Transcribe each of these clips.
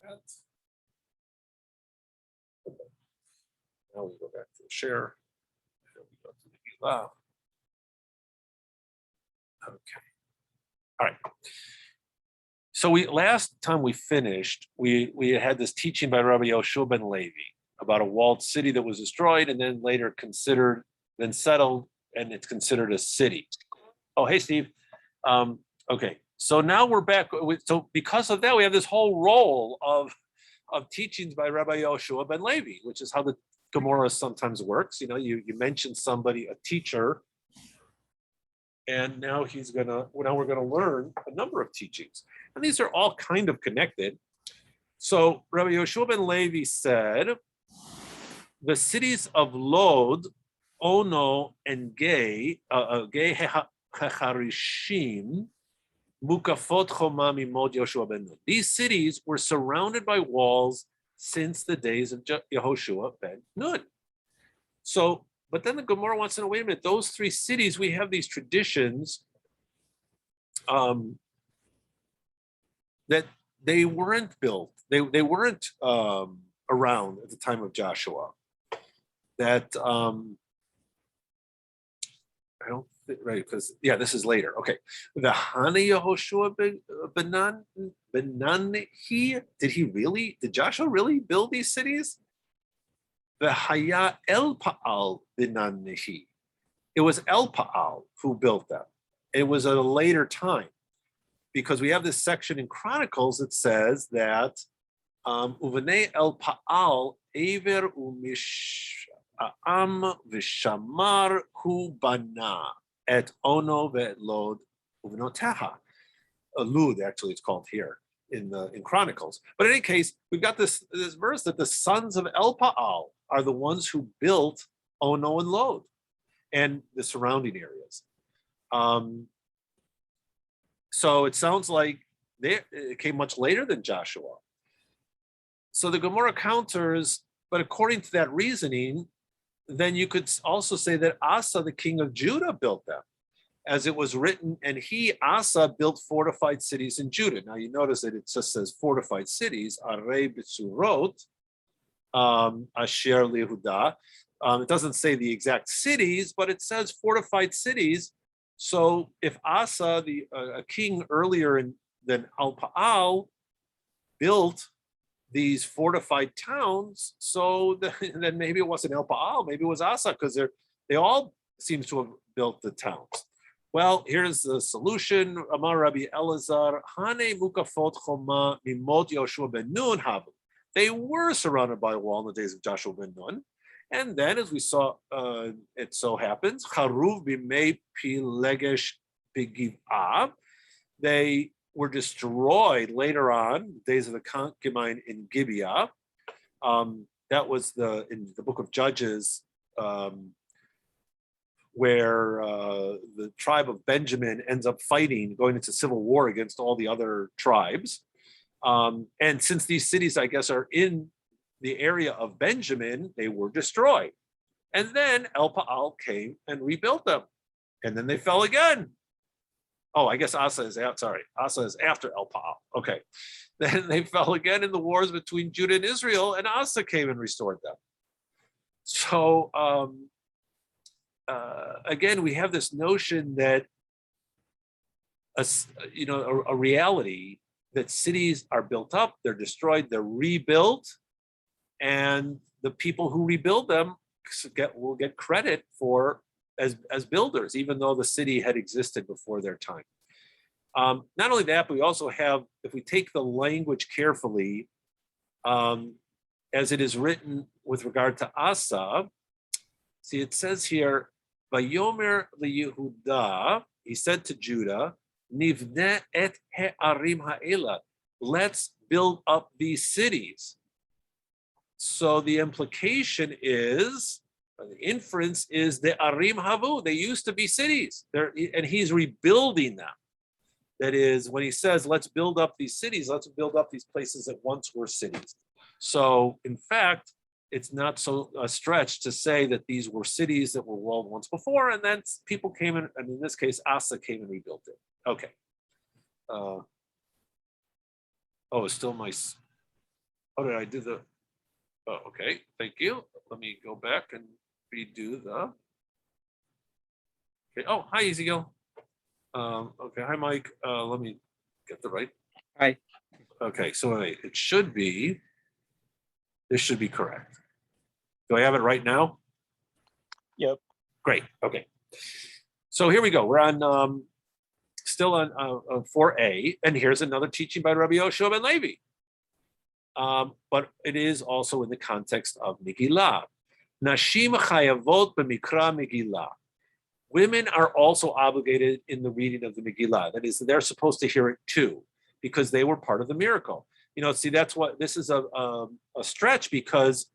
Now we go back to the share. And we go to the Megillah. Okay. All right. So last time we finished, we had this teaching by Rabbi Yoshua ben Levi about a walled city that was destroyed and then later considered, then settled, and it's considered a city. Oh, hey, Steve. Okay, so now we're back. So because of that, we have this whole roll of teachings by Rabbi Yoshua ben Levi, which is how the Gemara sometimes works. You know, you mention somebody, a teacher, and now we're gonna learn a number of teachings, and these are all kind of connected. So Rabbi Yoshua ben Levi said, the cities of Lod, Ono, and Gay Hecharishim, Mukafot Choma Mimod Yoshua ben Nun. These cities were surrounded by walls since the days of Yehoshua ben Nun. So, but then the Gemara wants to know, wait a minute, those three cities, we have these traditions that they weren't built. They weren't around at the time of Joshua. That I don't think, right, because this is later. Okay. The Hana Yehoshua did Joshua really build these cities? The Haya El Pa'al Benanihi. It was El Pa'al who built them. It was at a later time, because we have this section in Chronicles that says that Uvnei El Pa'al Aver Am Vishamar Hu Bana et Ono ve'et Lod Uvnoteha. Lud, actually, it's called here in Chronicles. But in any case, we've got this verse that the sons of El Pa'al are the ones who built Ono and Lod and the surrounding areas. So it sounds like it came much later than Joshua. So the Gemara counters, but according to that reasoning, then you could also say that Asa, the king of Judah, built them, as it was written, and Asa, built fortified cities in Judah. Now you notice that it just says fortified cities, Arei B'Tzurot, Asher Lehuda. It doesn't say the exact cities, but it says fortified cities. So if Asa, a king earlier than Al Pa'al, built these fortified towns, so then maybe it wasn't El Pa'al, maybe it was Asa, because they all seem to have built the towns. Well, here's the solution. Amar Rabbi Elazar, Hane Mukafot Choma Mimot Yoshua ben Nun Havu. They were surrounded by a wall in the days of Joshua ben Nun. And then, as we saw, it so happens, Charuv b'mei Pilegesh b'Giv'ah. They were destroyed later on, days of the concubine in Gibeah. That was in the book of Judges, where the tribe of Benjamin ends up going into civil war against all the other tribes. And since these cities, I guess, are in the area of Benjamin, they were destroyed. And then El Pa'al came and rebuilt them. And then they fell again. Oh, I guess Asa is after El Pa'al. Okay. Then they fell again in the wars between Judah and Israel, and Asa came and restored them. So again, we have this notion that a reality that cities are built up, they're destroyed, they're rebuilt, and the people who rebuild them will get credit for as builders, even though the city had existed before their time. Not only that, but we also have, if we take the language carefully, as it is written with regard to Asa, see, it says here, Vayomer leYehuda, he said to Judah, Nivne et he'arim ha'ela, let's build up these cities. So the implication is, the inference is, the arim havu, they used to be cities, and he's rebuilding them. That is, when he says, let's build up these cities, let's build up these places that once were cities. So in fact, it's not so a stretch to say that these were cities that were walled once before, and then people came in, and in this case, Asa came and rebuilt it. Okay. It's still my Oh, did I do the? Oh, okay. Thank you. Let me go back and redo the. Okay. Oh, hi, Ezekiel. Okay. Hi, Mike. Let me get the right. Hi. Okay. So wait, it should be. This should be correct. Do I have it right now? Yep. Great. Okay. So here we go. We're on still on 4a, and here's another teaching by Rabbi Yoshua ben Levi. But it is also in the context of Megillah. Nashim chayavot b'mikra Megillah. Women are also obligated in the reading of the Megillah. That is, they're supposed to hear it too, because they were part of the miracle. See, that's what this is a stretch, because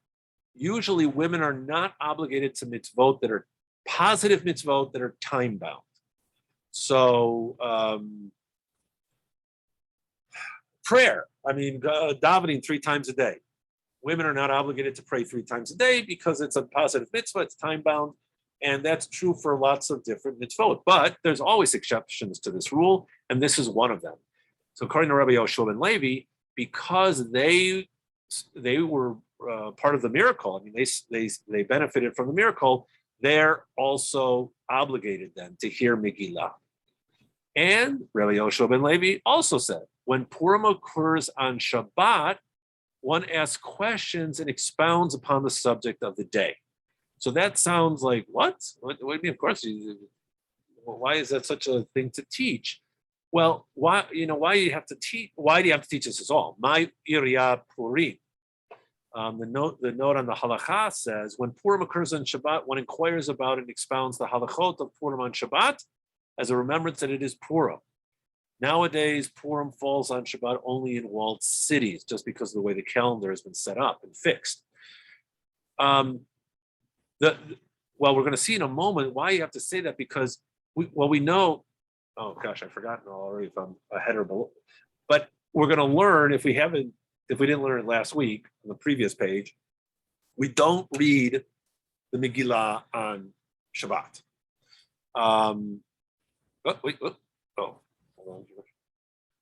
usually women are not obligated to mitzvot that are positive mitzvot that are time bound. So prayer, davening 3 times a day. Women are not obligated to pray 3 times a day because it's a positive mitzvah, it's time bound. And that's true for lots of different mitzvot. But there's always exceptions to this rule, and this is one of them. So according to Rabbi Yoshua ben Levi, because they were part of the miracle, they benefited from the miracle, they're also obligated then to hear Megillah. And Rabbi Yoshua ben Levi also said, when Purim occurs on Shabbat, one asks questions and expounds upon the subject of the day. So that sounds like, what? What do you mean? Of course, why is that such a thing to teach? Well, why do you have to teach? Why do you have to teach this at all? My Irya Purim. The note on the halacha says, when Purim occurs on Shabbat, one inquires about and expounds the halachot of Purim on Shabbat as a remembrance that it is Purim. Nowadays, Purim falls on Shabbat only in walled cities, just because of the way the calendar has been set up and fixed. Well, we're going to see in a moment why you have to say that, because we know. Oh gosh, I've forgotten already if I'm ahead or below. But we're going to learn, if we didn't learn it last week on the previous page, we don't read the Megillah on Shabbat.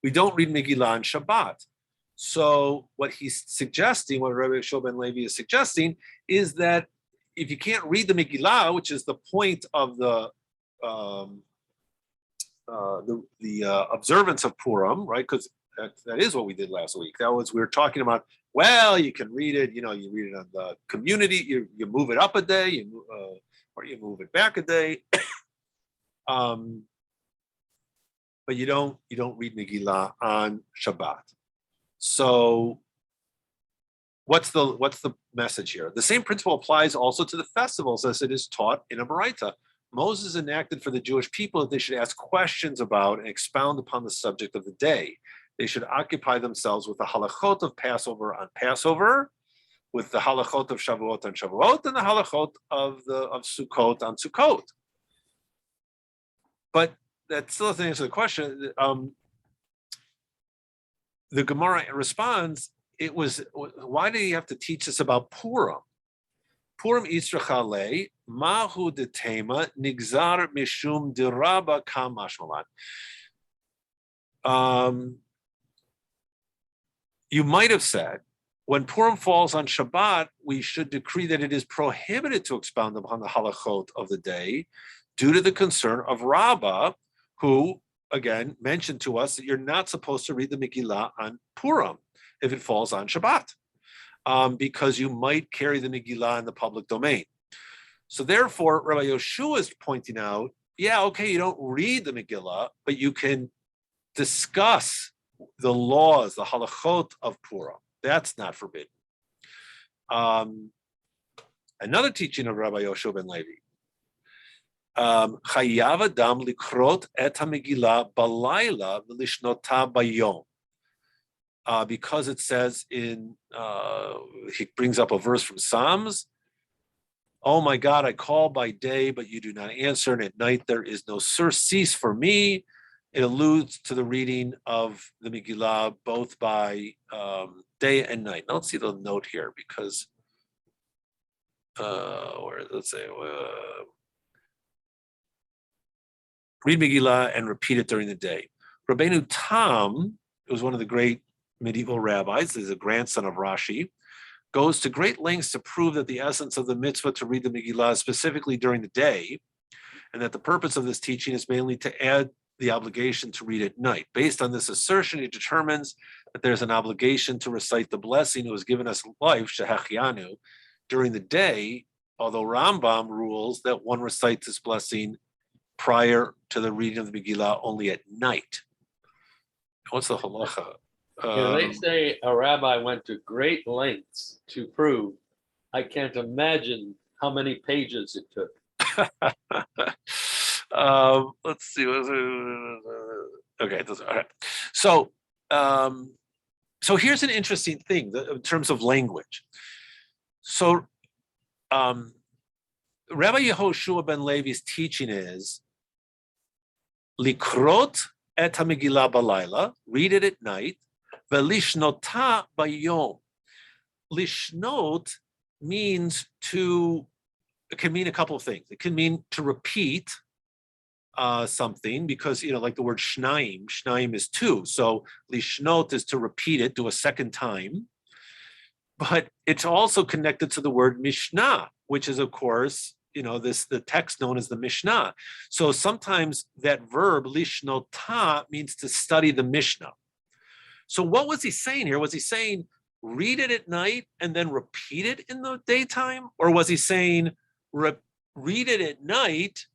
We don't read Megillah on Shabbat. So what he's suggesting, what Rabbi Yoshua ben Levi is suggesting, is that if you can't read the Megillah, which is the point of the observance of Purim, right? Because that is what we did last week. We were talking about, well, you can read it, you read it on the community, you move it up a day, or you move it back a day. But you don't read Megillah on Shabbat. So what's the message here? The same principle applies also to the festivals as it is taught in a Baraita. Moses enacted for the Jewish people that they should ask questions about and expound upon the subject of the day. They should occupy themselves with the halachot of Passover on Passover, with the halachot of Shavuot on Shavuot, and the halachot of Sukkot on Sukkot. But that still doesn't answer the question. The Gemara responds, why do you have to teach us about Purim? Purim Yisrachale, Mahu de Tema, Nigzar Mishum Diraba Kamashmalan. You might have said, when Purim falls on Shabbat, we should decree that it is prohibited to expound upon the halachot of the day due to the concern of Rabbah, who, again, mentioned to us that you're not supposed to read the Megillah on Purim if it falls on Shabbat, because you might carry the Megillah in the public domain. So therefore, Rabbi Yoshua is pointing out, yeah, okay, you don't read the Megillah, but you can discuss the laws, the halachot of Purim. That's not forbidden. Another teaching of Rabbi Yoshua ben Levi, Chayav Adam likrot et ha-Megillah balayla v'lishnota bayom. Because it says he brings up a verse from Psalms, oh my God, I call by day, but you do not answer, and at night there is no surcease for me. It alludes to the reading of the Megillah both by day and night. Now let's see the note here, because read Megillah and repeat it during the day. Rabbeinu Tam, who was one of the great medieval rabbis, is a grandson of Rashi, goes to great lengths to prove that the essence of the mitzvah to read the Megillah is specifically during the day, and that the purpose of this teaching is mainly to add the obligation to read at night. Based on this assertion, he determines that there's an obligation to recite the blessing who has given us life, Shehachianu, during the day, although Rambam rules that one recites this blessing prior to the reading of the Megillah only at night. What's the halacha? They say a rabbi went to great lengths to prove. I can't imagine how many pages it took. Let's see. Okay. All right. So here's an interesting thing in terms of language. So Rabbi Yehoshua ben Levi's teaching is likrot et ha-Megillah balayla, read it at night, velishnota bayom. Lishnot means to, it can mean a couple of things. It can mean to repeat something, because, like the word shnaim is two. So lishnot is to repeat it, do a second time. But it's also connected to the word mishnah, which is, of course, the text known as the Mishnah. So sometimes that verb lishnota means to study the Mishnah. So what was he saying here? Was he saying read it at night and then repeat it in the daytime? Or was he saying read it at night,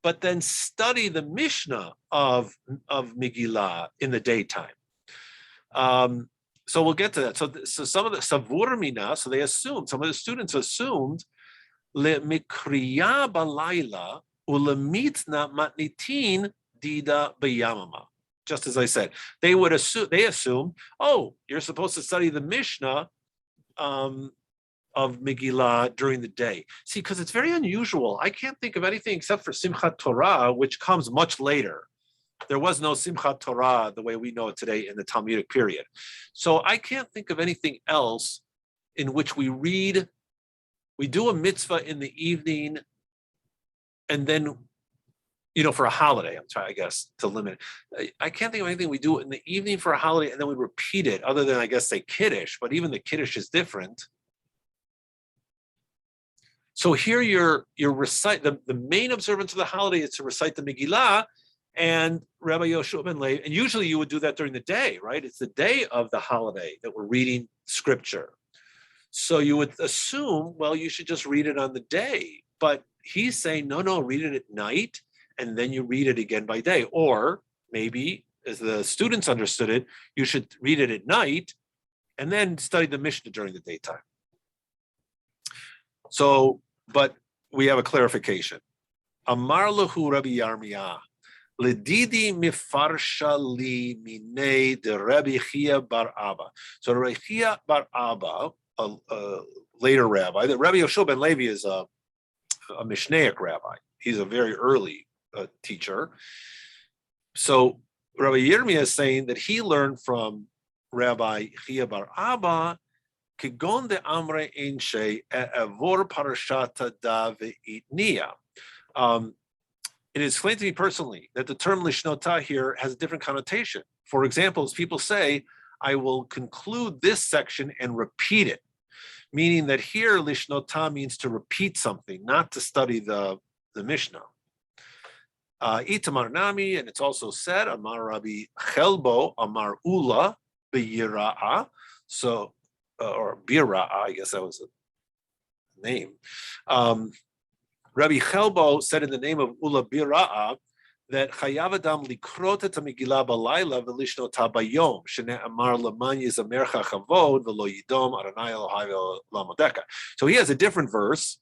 but then study the Mishnah of Megillah in the daytime? So we'll get to that. So some of the savur mina, so they assumed, some of the students assumed le-mikriya balayla ule-mitna matnitin dida b'yamama. Just as I said, they assume, oh, you're supposed to study the Mishnah of Megillah during the day. See, because it's very unusual. I can't think of anything except for Simchat Torah, which comes much later. There was no Simchat Torah the way we know it today in the Talmudic period. So I can't think of anything else in which we do a mitzvah in the evening, and then, for a holiday, I'm trying, I guess, to limit it. I can't think of anything we do in the evening for a holiday and then we repeat it, other than, I guess, say Kiddush, but even the Kiddush is different. So here you're recite, the main observance of the holiday is to recite the Megillah, and Rabbi Yehoshua ben Levi, and usually you would do that during the day, right? It's the day of the holiday that we're reading scripture. So you would assume, well, you should just read it on the day. But he's saying, no, read it at night, and then you read it again by day. Or maybe, as the students understood it, you should read it at night and then study the Mishnah during the daytime. So, but we have a clarification. Amar lahu Rabbi Yirmiyah, Ledidi mifarsha li minei de Rabbi Chia bar Abba. So Rabbi Chia bar Abba, a later rabbi, that Rabbi Yehoshua ben Levi is a Mishnaic rabbi. He's a very early teacher. So Rabbi Yirmiyah is saying that he learned from Rabbi Chia bar Abba, Kigon de Amre Einshe Avor Parashata da Ve'itnia. It is explained to me personally that the term lishnota here has a different connotation. For example, as people say, I will conclude this section and repeat it, meaning that here lishnota means to repeat something, not to study the Mishnah. Itamar Nami, and it's also said, Amar Rabbi Chelbo, Amar Ula, B'yira'a, so, or Bira'a, I guess that was a name. Rabbi Chelbo said in the name of Ula Bira'a that Chayav Adam likrot et Megillah balayla v'lishnota bayom shene'amar laman yizamercha chavod v'lo yidom Adonai Elohai v'lamodeka. So he has a different verse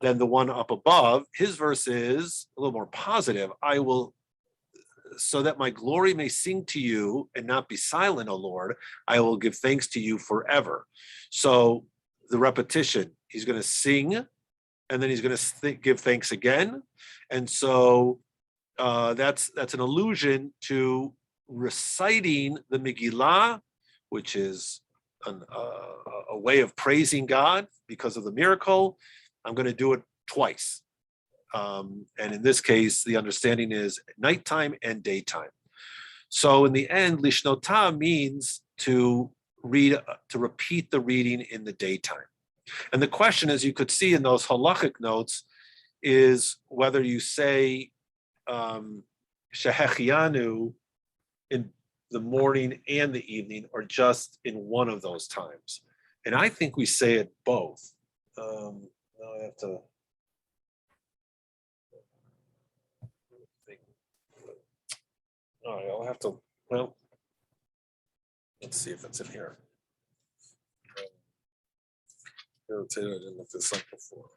than the one up above. His verse is a little more positive. I will, so that my glory may sing to you and not be silent, O Lord, I will give thanks to you forever. So the repetition, he's going to sing, and then he's going to give thanks again. And so that's an allusion to reciting the Megillah, which is a way of praising God because of the miracle. I'm going to do it twice. And in this case, the understanding is nighttime and daytime. So in the end, lishnota means to repeat the reading in the daytime. And the question, as you could see in those halachic notes, is whether you say Shehechianu in the morning and the evening, or just in one of those times. And I think we say it both. Now I have to think. All right, I'll have to, well, let's see if it's in here. Irritated, I didn't look this up before.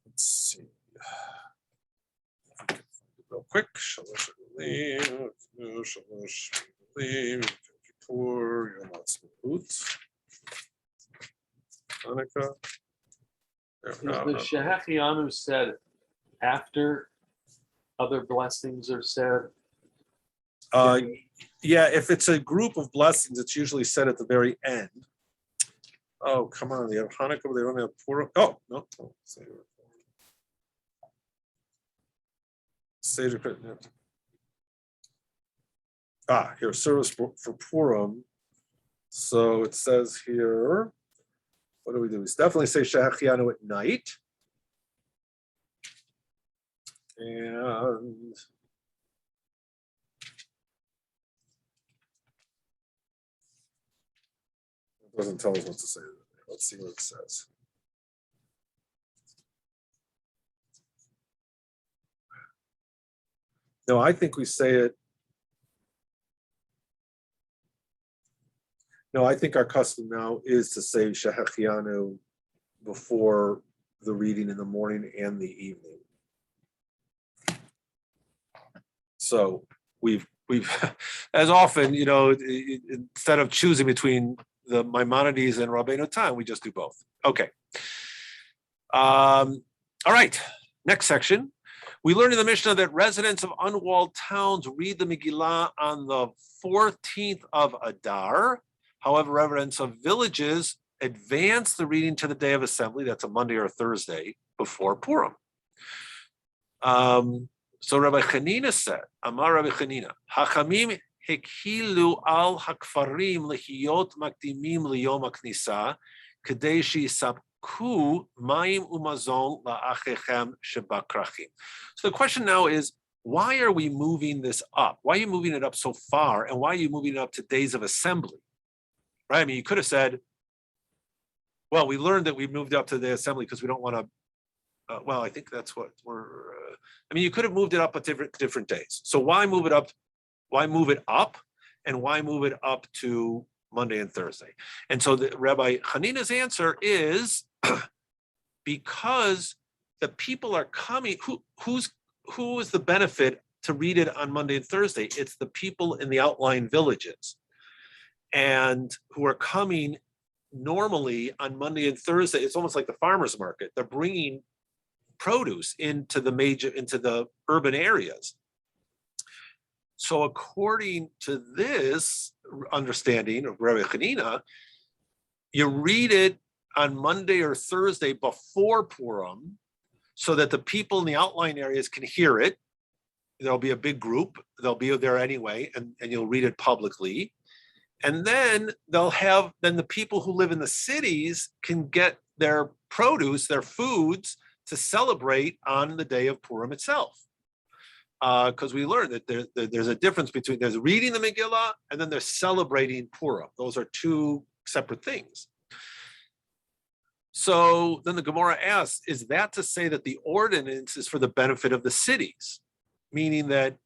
Let's see. Real quick. Shalosh Elim, Shalosh Elim, Kippur, Yom Ha'atzmaut, Hanukkah. Is the Shehechianu said after other blessings are said? Yeah, if it's a group of blessings, it's usually said at the very end. Oh, come on, they have Hanukkah, but they don't have Purim. Oh, no. Seder. Here, service for Purim. So it says here, what do we do? We definitely say Shehechianu at night. And it doesn't tell us what to say. Let's see what it says. No, I think we say it. No, I think our custom now is to say Shehechianu before the reading in the morning and the evening. So we've as often, instead of choosing between the Maimonides and Rabbeinu Tam, we just do both. Okay. All right. Next section. We learned in the Mishnah that residents of unwalled towns read the Megillah on the 14th of Adar. However, residents of villages advance the reading to the day of assembly. That's a Monday or a Thursday before Purim. So Rabbi Chanina said, Amar Rabbi Chanina, Hachamim hekilu al hakfarim lehiyot makdimim liyom haknisa kadei sheisapku mayim umazon la'achechem shebakrachim. So the question now is, why are we moving this up? Why are you moving it up so far? And why are you moving it up to days of assembly? Right? I mean, you could have said, well, we learned that we moved up to the assembly because we don't want to. Well, I think that's what we're. You could have moved it up at different days. So why move it up? Why move it up, and why move it up to Monday and Thursday? And so the Rabbi Hanina's answer is because the people are coming. Who is the benefit to read it on Monday and Thursday? It's the people in the outlying villages, and who are coming normally on Monday and Thursday. It's almost like the farmers market. They're bringing produce into the urban areas. So according to this understanding of Rabbi Chanina, you read it on Monday or Thursday before Purim so that the people in the outlying areas can hear it. There'll be a big group. They'll be there anyway, and you'll read it publicly. And then the people who live in the cities can get their produce, their foods, to celebrate on the day of Purim itself. Because we learned that there's a difference between there's reading the Megillah and then there's celebrating Purim. Those are two separate things. So then the Gemara asks, is that to say that the ordinance is for the benefit of the cities? Meaning that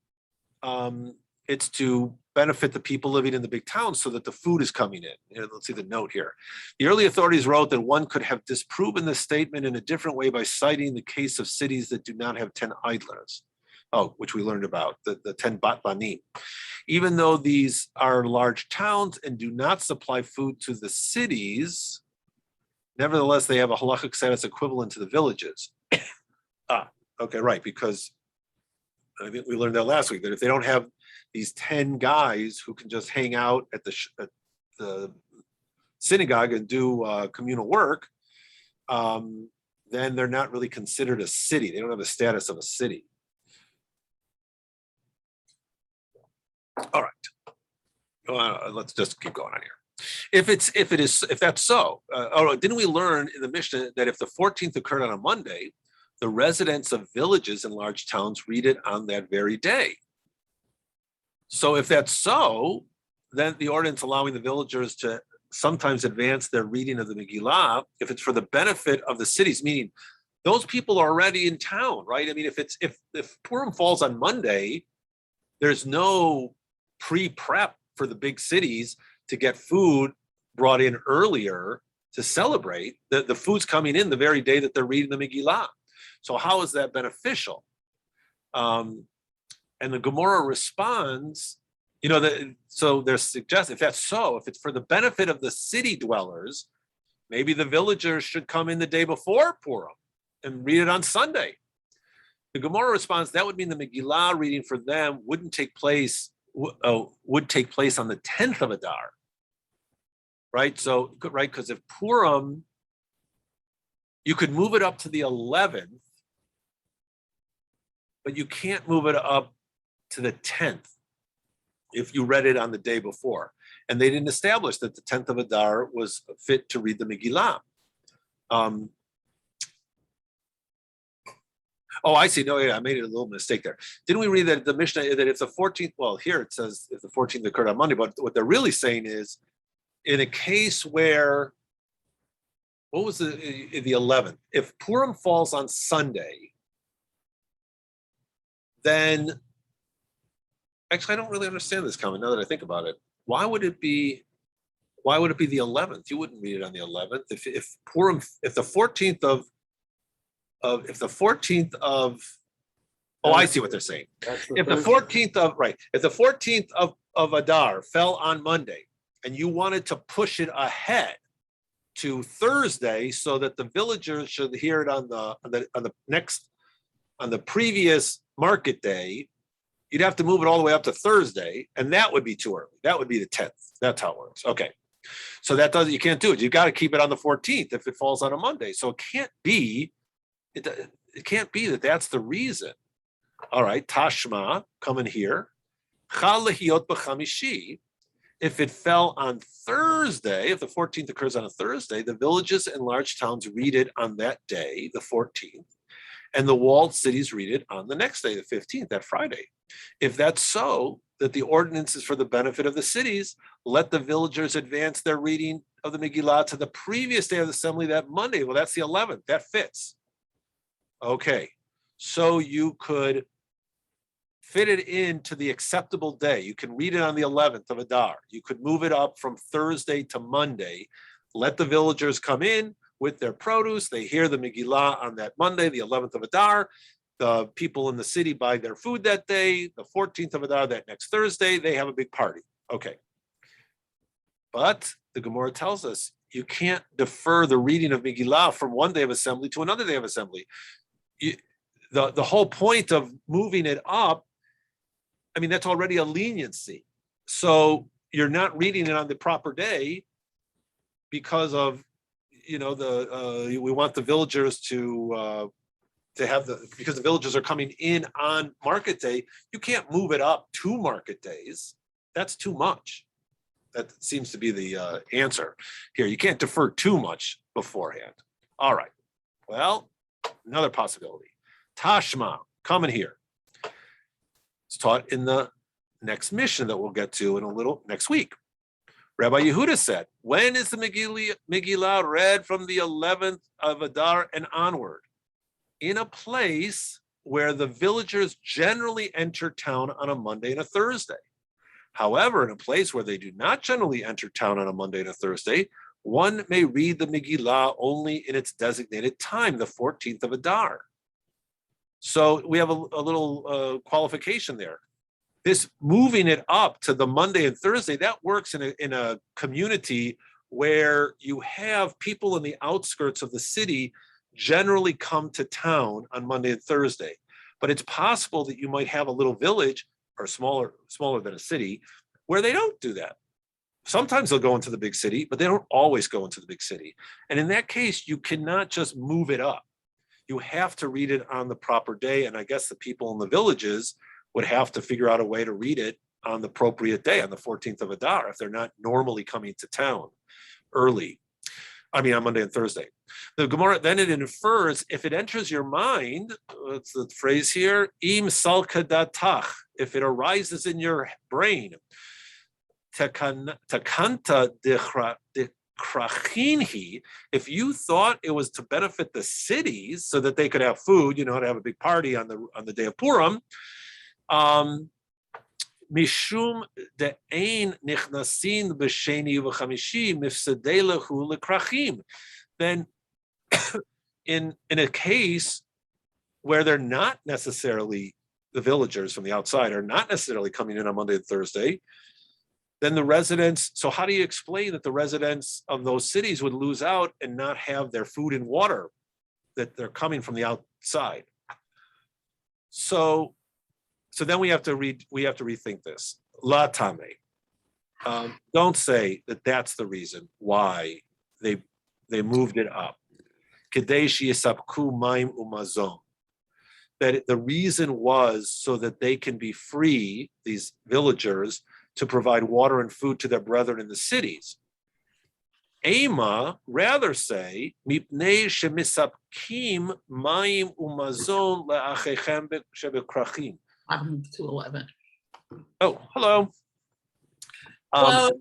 it's to benefit the people living in the big towns so that the food is coming in. Let's see the note here. The early authorities wrote that one could have disproven this statement in a different way by citing the case of cities that do not have 10 idlers. Which we learned about, the 10 batlanim. Even though these are large towns and do not supply food to the cities, nevertheless, they have a halachic status equivalent to the villages. Okay, right, because I think we learned that last week, that if they don't have these 10 guys who can just hang out at the synagogue and do communal work, then they're not really considered a city. They don't have the status of a city. All right. Let's just keep going on here. If that's so, didn't we learn in the Mishnah that if the 14th occurred on a Monday, the residents of villages and large towns read it on that very day? So if that's so, then the ordinance allowing the villagers to sometimes advance their reading of the Megillah, if it's for the benefit of the cities, meaning those people are already in town, right? I mean, if Purim falls on Monday, there's no pre-prep for the big cities to get food brought in earlier to celebrate. The food's coming in the very day that they're reading the Megillah. So how is that beneficial? And the Gemara responds, so they're suggesting, if that's so, if it's for the benefit of the city dwellers, maybe the villagers should come in the day before Purim and read it on Sunday. The Gemara responds, that would mean the Megillah reading for them would take place on the 10th of Adar, right? So, right, because if Purim, you could move it up to the 11th, but you can't move it up to the 10th if you read it on the day before. And they didn't establish that the 10th of Adar was fit to read the Megillah. Oh, I see. No, yeah, I made a little mistake there. Didn't we read that the Mishnah, that if the 14th, well, here it says if the 14th occurred on Monday, but what they're really saying is in a case where, what was the 11th? If Purim falls on Sunday, then, actually, I don't really understand this comment now that I think about it. Why would it be the 11th? You wouldn't read it on the 11th. If Purim, if the 14th of, oh, I see what they're saying. If the 14th of, right, if the 14th of Adar fell on Monday and you wanted to push it ahead to Thursday so that the villagers should hear it on the previous market day, you'd have to move it all the way up to Thursday, and that would be too early. That would be the 10th. That's how it works. Okay. So you can't do it. You got to keep it on the 14th if it falls on a Monday. So it can't be that that's the reason. All right, Tashma, coming here. Chal lehiot b'chamishi. If it fell on Thursday, if the 14th occurs on a Thursday, the villages and large towns read it on that day, the 14th, and the walled cities read it on the next day, the 15th, that Friday. If that's so, that the ordinance is for the benefit of the cities, let the villagers advance their reading of the Megillah to the previous day of the assembly, that Monday. Well, that's the 11th. That fits. Okay, so you could fit it into the acceptable day. You can read it on the 11th of Adar. You could move it up from Thursday to Monday. Let the villagers come in with their produce. They hear the Megillah on that Monday, the 11th of Adar. The people in the city buy their food that day. The 14th of Adar, that next Thursday, they have a big party. Okay. But the Gemara tells us you can't defer the reading of Megillah from one day of assembly to another day of assembly. The whole point of moving it up, I mean, that's already a leniency. So you're not reading it on the proper day because of, we want the villagers to have because the villagers are coming in on market day. You can't move it up 2 market days. That's too much. That seems to be the answer here. You can't defer too much beforehand. All right. Well, another possibility. Tashma, coming here. It's taught in the next mission that we'll get to in a little next week. Rabbi Yehuda said, when is the Megillah read from the 11th of Adar and onward? In a place where the villagers generally enter town on a Monday and a Thursday. However, in a place where they do not generally enter town on a Monday and a Thursday, one may read the Megillah only in its designated time, the 14th of Adar. So we have a little qualification there. This moving it up to the Monday and Thursday, that works in a community where you have people in the outskirts of the city generally come to town on Monday and Thursday. But it's possible that you might have a little village or smaller than a city where they don't do that. Sometimes they'll go into the big city, but they don't always go into the big city. And in that case, you cannot just move it up. you have to read it on the proper day. And I guess the people in the villages would have to figure out a way to read it on the appropriate day, on the 14th of Adar, if they're not normally coming to town early. I mean, on Monday and Thursday. The Gemara, then it infers, if it enters your mind, what's the phrase here? Im salka datach, if it arises in your brain, takanta krachinhi, if you thought it was to benefit the cities so that they could have food, to have a big party on the day of Purim, mishum de ein nichnasin b'sheni v'chamishi mifsadei lehu lekrachim, then in a case where they're not necessarily, the villagers from the outside are not necessarily coming in on Monday and Thursday, then the residents, so how do you explain that the residents of those cities would lose out and not have their food and water that they're coming from the outside? So then we have to rethink this. La tame. Don't say that that's the reason why they moved it up. Kedei sheyisapku mayim umazon. That the reason was so that they can be free, these villagers, to provide water and food to their brethren in the cities. Ema, rather say, mipnei shemisapkim mayim umazon le'achechem shebekrachim. 11. Oh, hello.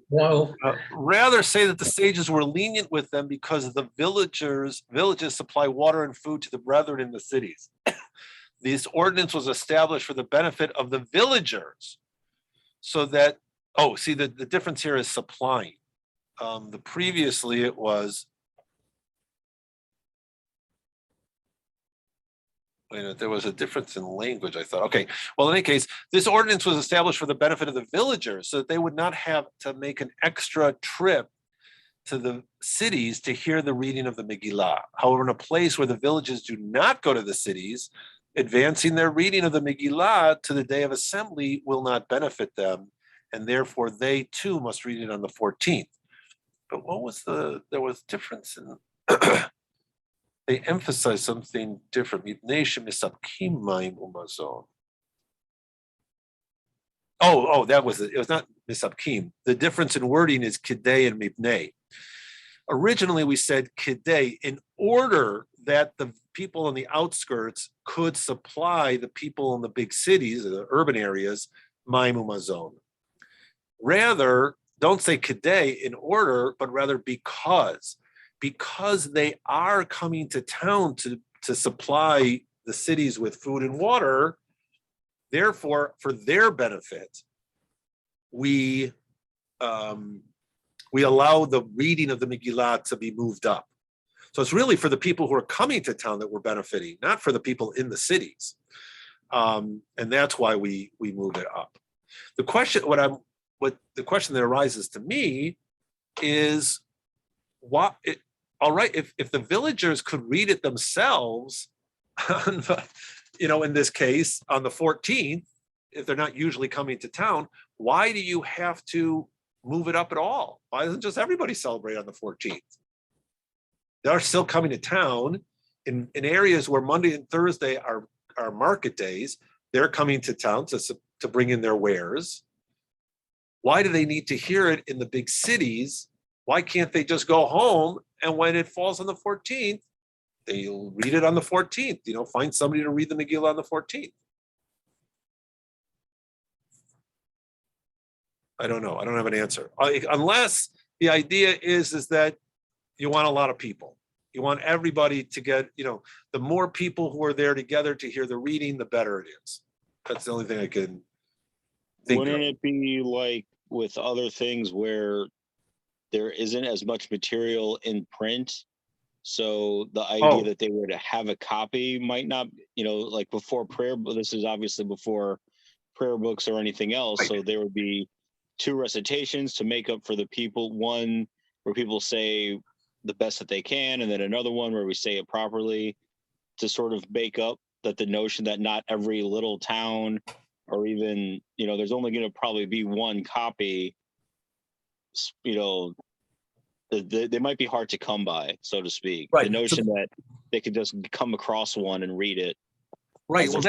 Whoa. Rather say that the sages were lenient with them because the villages supply water and food to the brethren in the cities. This ordinance was established for the benefit of the villagers, so that, the difference here is supplying. Previously it was, there was a difference in language, I thought. Okay, well, in any case, this ordinance was established for the benefit of the villagers so that they would not have to make an extra trip to the cities to hear the reading of the Megillah. However, in a place where the villages do not go to the cities, advancing their reading of the Megillah to the day of assembly will not benefit them, and therefore they too must read it on the 14th. But there was difference in, they emphasize something different. That was it. It was not misapkim. The difference in wording is kidei and mipnei. Originally, we said kidei in order that the people in the outskirts could supply the people in the big cities, the urban areas, mayim umazon. Rather, don't say kidei in order, but rather because they are coming to town to supply the cities with food and water. Therefore, for their benefit, we allow the reading of the Megillah to be moved up. So it's really for the people who are coming to town that we're benefiting, not for the people in the cities. And that's why we move it up. The question that arises to me is, if the villagers could read it themselves, in this case on the 14th, if they're not usually coming to town, why do you have to move it up at all? Why doesn't just everybody celebrate on the 14th? They're still coming to town in areas where Monday and Thursday are market days. They're coming to town to bring in their wares. Why do they need to hear it in the big cities? Why can't they just go home, and when it falls on the 14th, they'll read it on the 14th, find somebody to read the Megillah on the 14th. I don't know. I don't have an answer. Unless the idea is that you want a lot of people. You want everybody to get, the more people who are there together to hear the reading, the better it is. That's the only thing I can think Wouldn't of. it be like with other things where there isn't as much material in print? So the idea that they would have a copy might not, like before prayer, but this is obviously before prayer books or anything else. Right. So there would be 2 recitations to make up for the people. One where people say the best that they can, and then another one where we say it properly, to sort of bake up that the notion that not every little town or even, there's only going to probably be one copy, they might be hard to come by, so to speak. Right. The notion that they could just come across one and read it. Right. Well,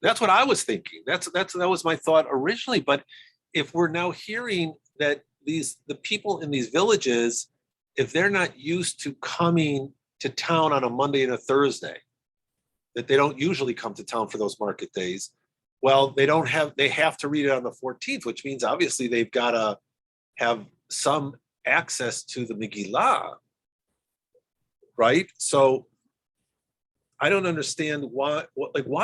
that's what I was thinking. That was my thought originally. But if we're now hearing that the people in these villages, if they're not used to coming to town on a Monday and a Thursday, that they don't usually come to town for those market days, well, they have to read it on the 14th, which means obviously they've got to have some access to the Megillah, right? So I don't understand why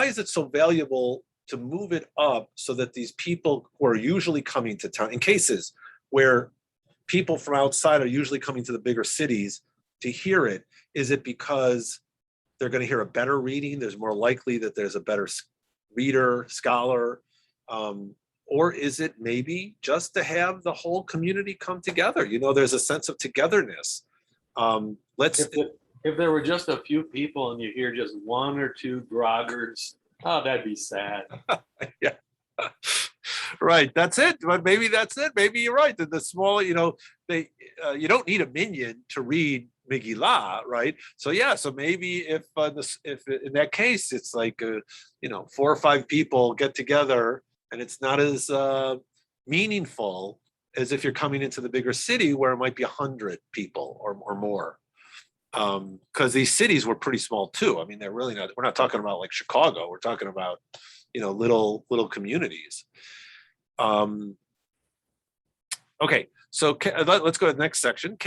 is it so valuable to move it up so that these people who are usually coming to town, in cases where people from outside are usually coming to the bigger cities to hear it, is it because they're going to hear a better reading? There's more likely that there's a better reader, scholar, or is it maybe just to have the whole community come together? There's a sense of togetherness. If there were just a few people and you hear just one or two groggards, oh, that'd be sad. Yeah. Right. That's it. But maybe that's it. Maybe you're right. That the small, you don't need a minion to read Megillah, right? So yeah. So maybe if in that case it's like 4 or 5 people get together, and it's not as meaningful as if you're coming into the bigger city where it might be 100 people or more. Because these cities were pretty small too. I mean, they're really not. We're not talking about like Chicago. We're talking about little communities. Okay, so let's go to the next section.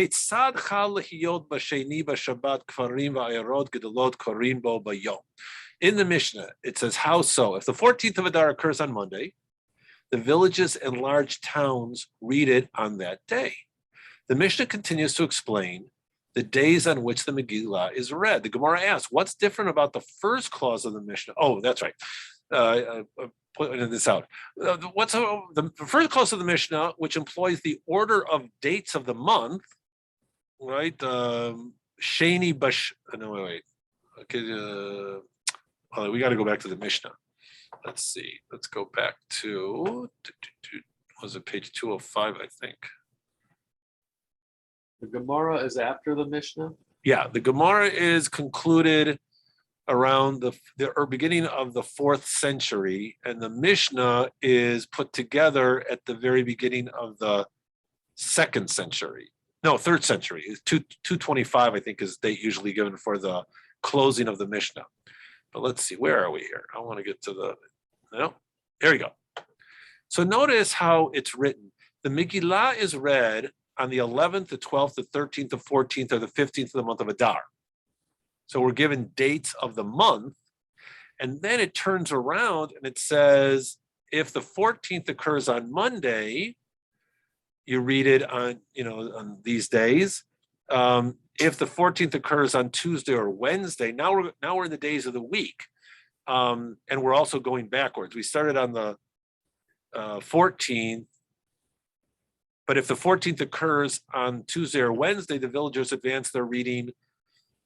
In the Mishnah, it says, how so? If the 14th of Adar occurs on Monday, the villages and large towns read it on that day. The Mishnah continues to explain the days on which the Megillah is read. The Gemara asks, what's different about the first clause of the Mishnah? Oh, that's right. Pointing this out. What's the first clause of the Mishnah, which employs the order of dates of the month, right? Sheni Bash. No, wait. Okay, we got to go back to the Mishnah. Let's see. Let's go back to. Was it page 205? I think. The Gemara is after the Mishnah? Yeah, the Gemara is concluded around the beginning of the 4th century, and the Mishnah is put together at the very beginning of the 2nd century. No, 3rd century. 225, I think, is the date usually given for the closing of the Mishnah. But let's see, where are we here? I want to get to there we go. So notice how it's written. The Megillah is read on the 11th, the 12th, the 13th, the 14th, or the 15th of the month of Adar. So we're given dates of the month, and then it turns around and it says, if the 14th occurs on Monday, you read it on these days. If the 14th occurs on Tuesday or Wednesday, now we're in the days of the week, and we're also going backwards. We started on the 14th. But if the 14th occurs on Tuesday or Wednesday, the villagers advance their reading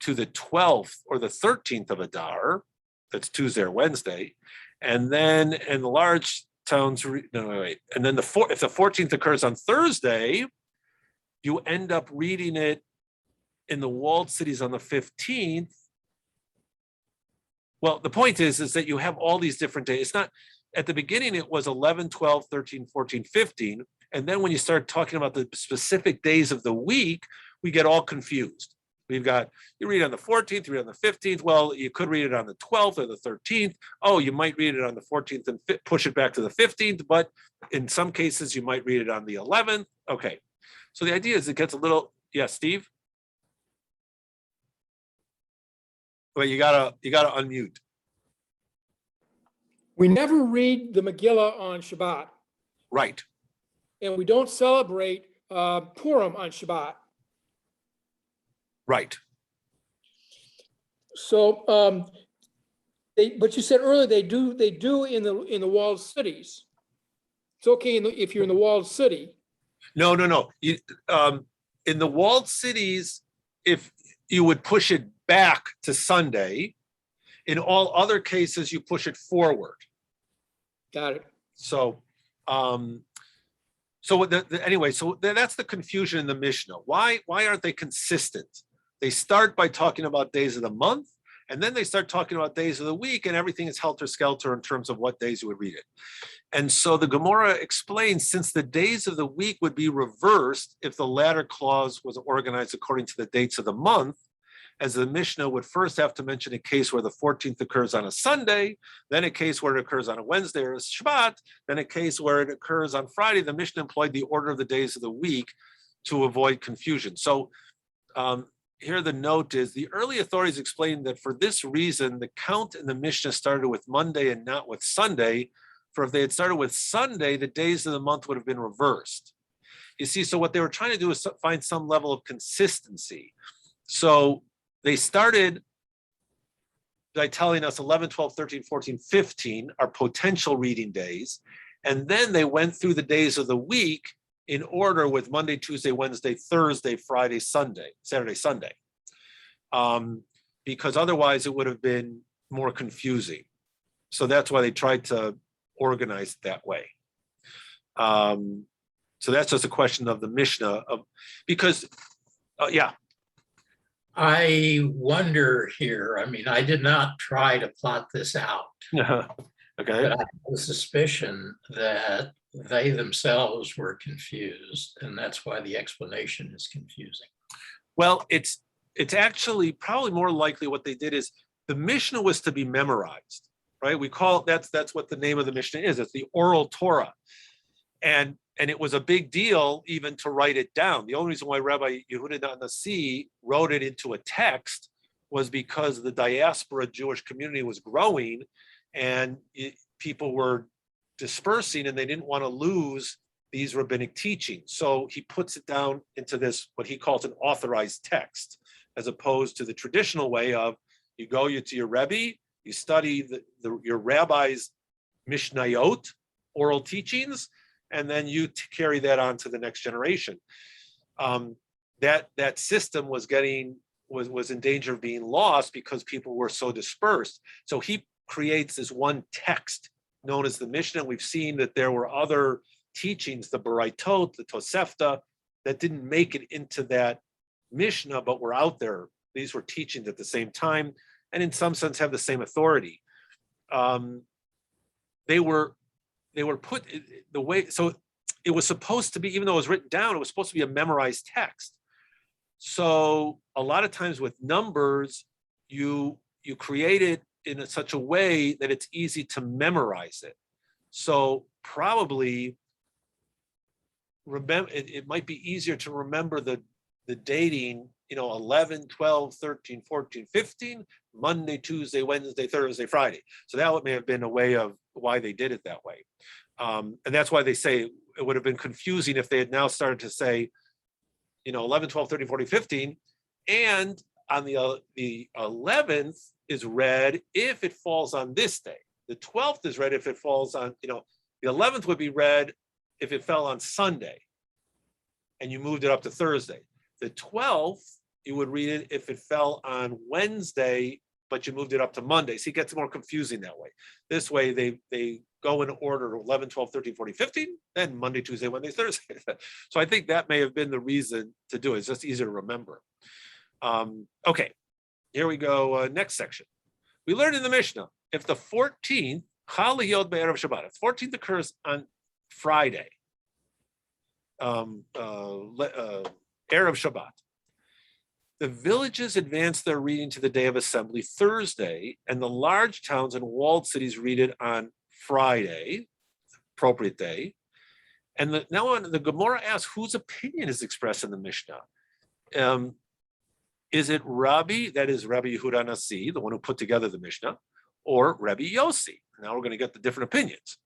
to the 12th or the 13th of Adar. That's Tuesday or Wednesday. And then in the large towns, and then if the 14th occurs on Thursday, you end up reading it in the walled cities on the 15th. Well, the point is that you have all these different days. It's not, at the beginning, it was 11, 12, 13, 14, 15. And then when you start talking about the specific days of the week, we get all confused. You read on the 14th, you read on the 15th. Well, you could read it on the 12th or the 13th. Oh, you might read it on the 14th and push it back to the 15th. But in some cases, you might read it on the 11th. Okay. So the idea is it gets a little, yeah, Steve? Well, you gotta unmute. We never read the Megillah on Shabbat. Right. And we don't celebrate Purim on Shabbat. Right. So, but you said earlier they do in the walled cities. It's okay if you're in the walled city. No. In the walled cities, if you would push it back to Sunday, in all other cases, you push it forward. Got it. So, anyway, so that's the confusion in the Mishnah. Why aren't they consistent? They start by talking about days of the month, And then they start talking about days of the week, and everything is helter-skelter in terms of what days you would read it. And so the Gemara explains, since the days of the week would be reversed if the latter clause was organized according to the dates of the month, as the Mishnah would first have to mention a case where the 14th occurs on a Sunday, then a case where it occurs on a Wednesday or a Shabbat, then a case where it occurs on Friday. The Mishnah employed the order of the days of the week to avoid confusion. So here the note is, the early authorities explained that for this reason, the count in the Mishnah started with Monday and not with Sunday. For if they had started with Sunday, the days of the month would have been reversed. You see, so what they were trying to do is find some level of consistency. So they started by telling us 11, 12, 13, 14, 15 are potential reading days. And then they went through the days of the week in order with Monday, Tuesday, Wednesday, Thursday, Friday, Sunday, Saturday, Sunday. Because otherwise it would have been more confusing. So that's why they tried to organize it that way. So that's just a question of the Mishnah, because, yeah. I wonder here, I mean, I did not try to plot this out, Okay. but I have a suspicion that they themselves were confused, and that's why the explanation is confusing. Well, it's actually probably more likely what they did is the Mishnah was to be memorized, right? We call it, that's what the name of the Mishnah is. It's the oral Torah. And it was a big deal even to write it down. The only reason why Rabbi Yehuda Nasi wrote it into a text was because the diaspora Jewish community was growing, and people were dispersing, and they didn't want to lose these rabbinic teachings. So he puts it down into this, what he calls an authorized text, as opposed to the traditional way of you go to your Rebbe, you study your rabbi's Mishnayot, oral teachings, and then you carry that on to the next generation. That system was in danger of being lost because people were so dispersed. So he creates this one text known as the Mishnah. We've seen that there were other teachings, the Baraitot, the Tosefta, that didn't make it into that Mishnah, but were out there. These were teachings at the same time, and in some sense have the same authority. They were put the way, so it was supposed to be, even though it was written down, it was supposed to be a memorized text. So a lot of times with numbers, you create it in such a way that it's easy to memorize it. So probably remember, it might be easier to remember the dating, 11, 12, 13, 14, 15, Monday, Tuesday, Wednesday, Thursday, Friday. So that may have been a way of why they did it that way. And that's why they say it would have been confusing if they had now started to say, 11, 12, 13, 14, 15, and on the 11th is read if it falls on this day. The 12th is read if it falls on, the 11th would be read if it fell on Sunday and you moved it up to Thursday. The 12th, you would read it if it fell on Wednesday, but you moved it up to Monday. So it gets more confusing that way. This way, they go in order 11, 12, 13, 14, 15, then Monday, Tuesday, Wednesday, Thursday. So I think that may have been the reason to do it. It's just easier to remember. Okay, here we go. Next section. We learned in the Mishnah, if the 14th, Chal Yod Be'erev Shabbat, if 14th occurs on Friday, Erev Shabbat, the villages advance their reading to the day of assembly Thursday, and the large towns and walled cities read it on Friday, appropriate day. And now the Gemara asks whose opinion is expressed in the Mishnah. Is it Rabbi, that is Rabbi Yehuda Nasi, the one who put together the Mishnah, or Rabbi Yossi? Now we're going to get the different opinions.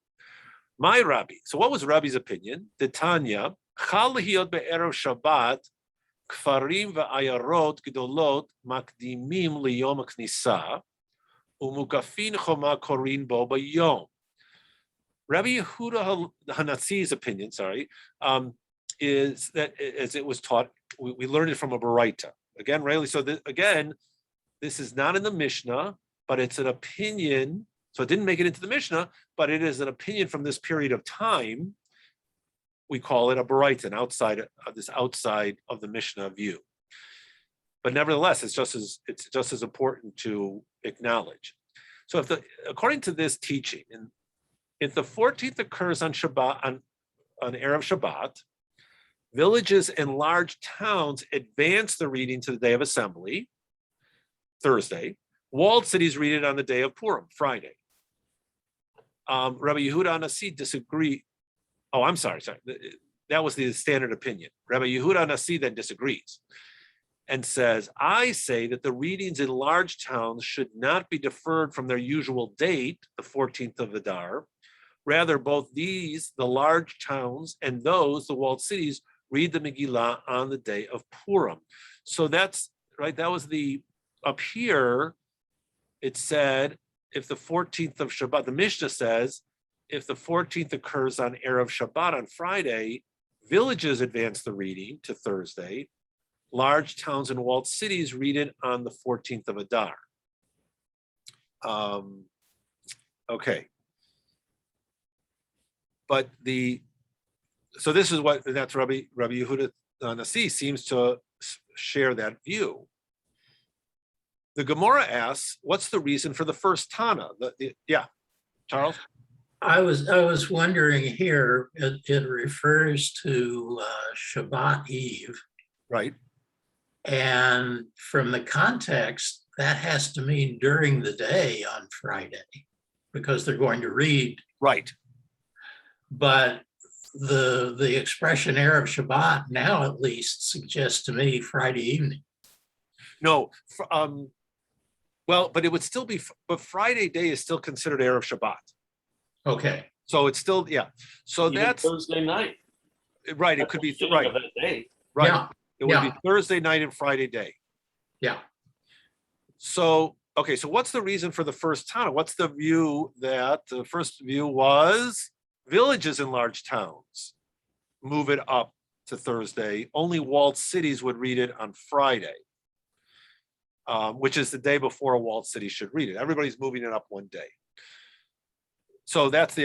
My Rabbi. So what was Rabbi's opinion? The Tanya, Chal Hiyot Be'erev Shabbat, Kfarim ve'ayarot gdolot makdimim liyom knisa, umukafin choma korin bo bayom. Rabbi Yehuda Hanatsi's opinion, is that as it was taught, we learned it from a Baraita. Again, really, so this is not in the Mishnah, but it's an opinion. So it didn't make it into the Mishnah, but it is an opinion from this period of time. We call it a Baraita, outside of the Mishnah view. but nevertheless, it's just as important to acknowledge. So according to this teaching, and if the 14th occurs on Shabbat, on Erev Shabbat, villages and large towns advance the reading to the day of assembly, Thursday. Walled cities read it on the day of Purim, Friday. Rabbi Yehuda Anasi disagree. Oh, I'm sorry. That was the standard opinion. Rabbi Yehuda Anasi then disagrees and says, I say that the readings in large towns should not be deferred from their usual date, the 14th of Adar. Rather, both these, the large towns, and those, the walled cities, read the Megillah on the day of Purim. So that's right. That was up here. It said, if the 14th of Shabbat, the Mishnah says, if the 14th occurs on Erev Shabbat on Friday, villages advance the reading to Thursday. Large towns and walled cities read it on the 14th of Adar. Okay. But so this is that's Rabbi Yehuda Nasi seems to share that view. The Gemara asks, what's the reason for the first Tana? Yeah, Charles? I was wondering here, it refers to Shabbat Eve. Right. And from the context, that has to mean during the day on Friday, because they're going to read. Right. But the expression Erev Shabbat now at least suggests to me Friday evening. No, well, but it would still be, but Friday day is still considered Erev Shabbat. Okay. So it's still, yeah. So Even that's Thursday night. right. It At could the be beginning right. of that day. Right. Yeah. It would be Thursday night and Friday day. Yeah. So, okay. So what's the reason for the first Tana? What's the view that the first view was villages in large towns move it up to Thursday. Only walled cities would read it on Friday, which is the day before a walled city should read it. Everybody's moving it up one day. So that's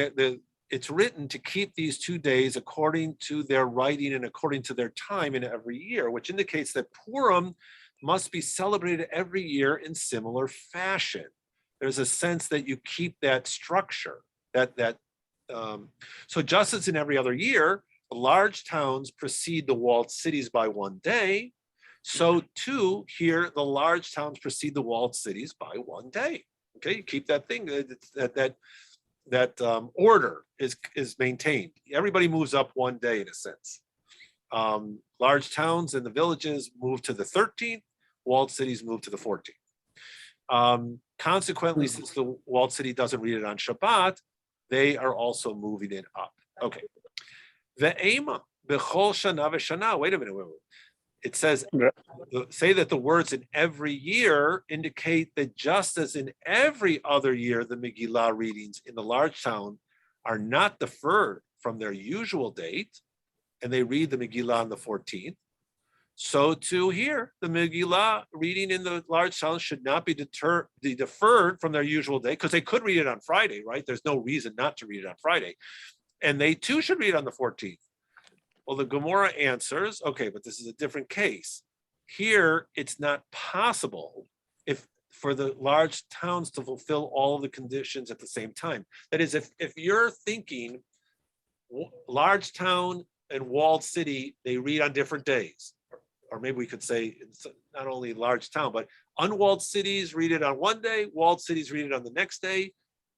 it's written to keep these 2 days according to their writing and according to their time in every year, which indicates that Purim must be celebrated every year in similar fashion. There's a sense that you keep that structure, so just as in every other year, the large towns precede the walled cities by 1 day, so too here the large towns precede the walled cities by 1 day. Okay, you keep that thing, that order is maintained. Everybody moves up 1 day in a sense. Large towns and the villages move to the 13th, walled cities move to the 14th. Consequently, since the walled city doesn't read it on Shabbat, they are also moving it up. Okay. Ve'ema b'chol shana v'shana. Wait a minute. It says, say that the words in every year indicate that just as in every other year, the Megillah readings in the large town are not deferred from their usual date, and they read the Megillah on the 14th. So too here, the Megillah reading in the large town should not be deferred from their usual day, because they could read it on Friday, right? There's no reason not to read it on Friday. And they too should read it on the 14th. Well, the Gemara answers, okay, but this is a different case. Here, it's not possible for the large towns to fulfill all of the conditions at the same time. That is, if you're thinking large town and walled city, they read on different days. Or maybe we could say it's not only large town, but unwalled cities read it on 1 day, walled cities read it on the next day.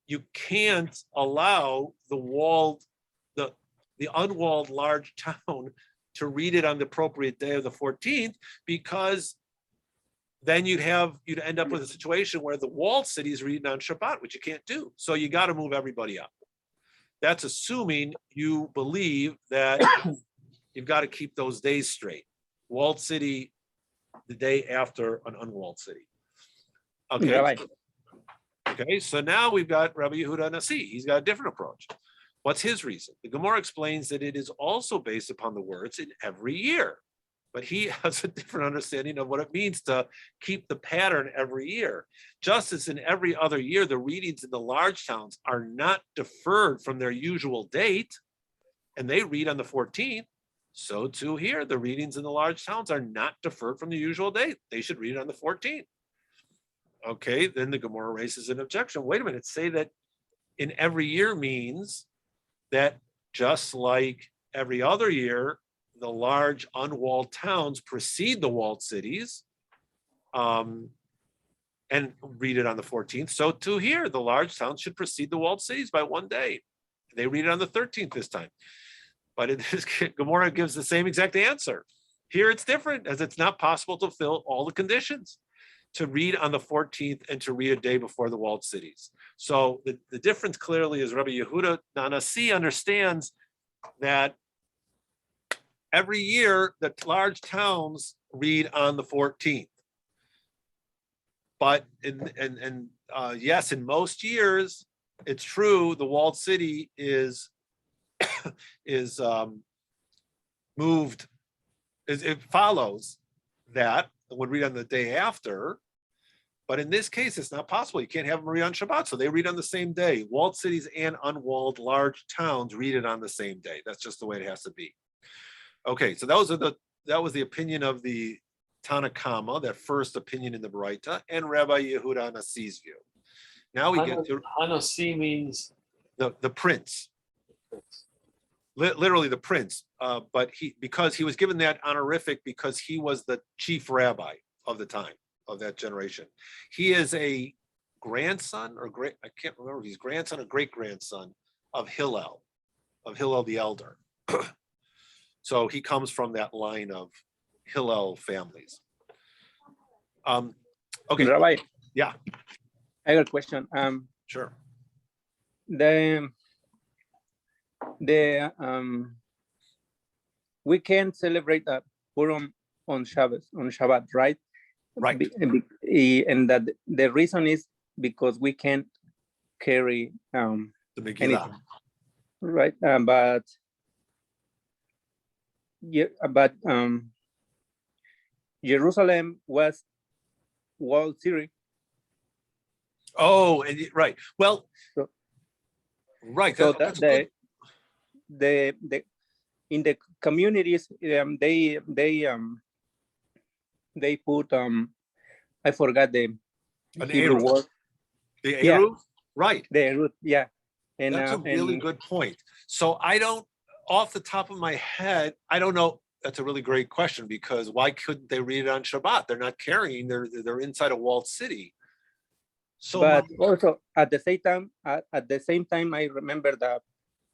You can't allow the unwalled large town to read it on the appropriate day of the 14th, because then you'd end up with a situation where the walled cities read on Shabbat, which you can't do. So you got to move everybody up. That's assuming you believe that you've got to keep those days straight. Walled city the day after an unwalled city. Okay. Yeah, right. Okay, so now we've got Rabbi Yehuda Nasi. He's got a different approach. What's his reason? The Gemara explains that it is also based upon the words in every year, but he has a different understanding of what it means to keep the pattern every year. Just as in every other year, the readings in the large towns are not deferred from their usual date, and they read on the 14th. So too here, the readings in the large towns are not deferred from the usual date. They should read it on the 14th. Okay, then the Gemara raises an objection. Wait a minute, say that in every year means that just like every other year, the large unwalled towns precede the walled cities and read it on the 14th. So too here, the large towns should precede the walled cities by one day. They read it on the 13th this time. But in this, Gemara gives the same exact answer. Here it's different, as it's not possible to fill all the conditions to read on the 14th and to read a day before the walled cities. So the difference clearly is Rabbi Yehuda Nanasi understands that every year the large towns read on the 14th. But yes, in most years, it's true, the walled city is moved, it follows that, would read on the day after. But in this case, it's not possible. You can't have them read on Shabbat. So they read on the same day. Walled cities and unwalled large towns read it on the same day. That's just the way it has to be. Okay, so that was the opinion of the Tanakama, that first opinion in the Baraita, and Rabbi Yehuda Nasi's view. Now we get to Hanasi means the prince. Literally the prince, but because he was given that honorific because he was the chief rabbi of the time, of that generation. He is a grandson or I can't remember if he's grandson or great grandson of Hillel the elder. So he comes from that line of Hillel families. Okay. Rabbi. Yeah. I got a question. Sure. We can celebrate Purim on Shabbat, right? Right. And that the reason is because we can't carry The Megillah. anything, right? But Jerusalem was walled city. Oh, and right. Well, So- right. So that's that good. the in the communities they put I forgot the An Hebrew Eruv. word, The Yeah. Eruv? Right. the root, yeah. And That's a really good point. So I don't, off the top of my head, I don't know. That's a really great question, because why couldn't they read it on Shabbat? They're not carrying, they're inside a walled city. So but also at the same time I remember that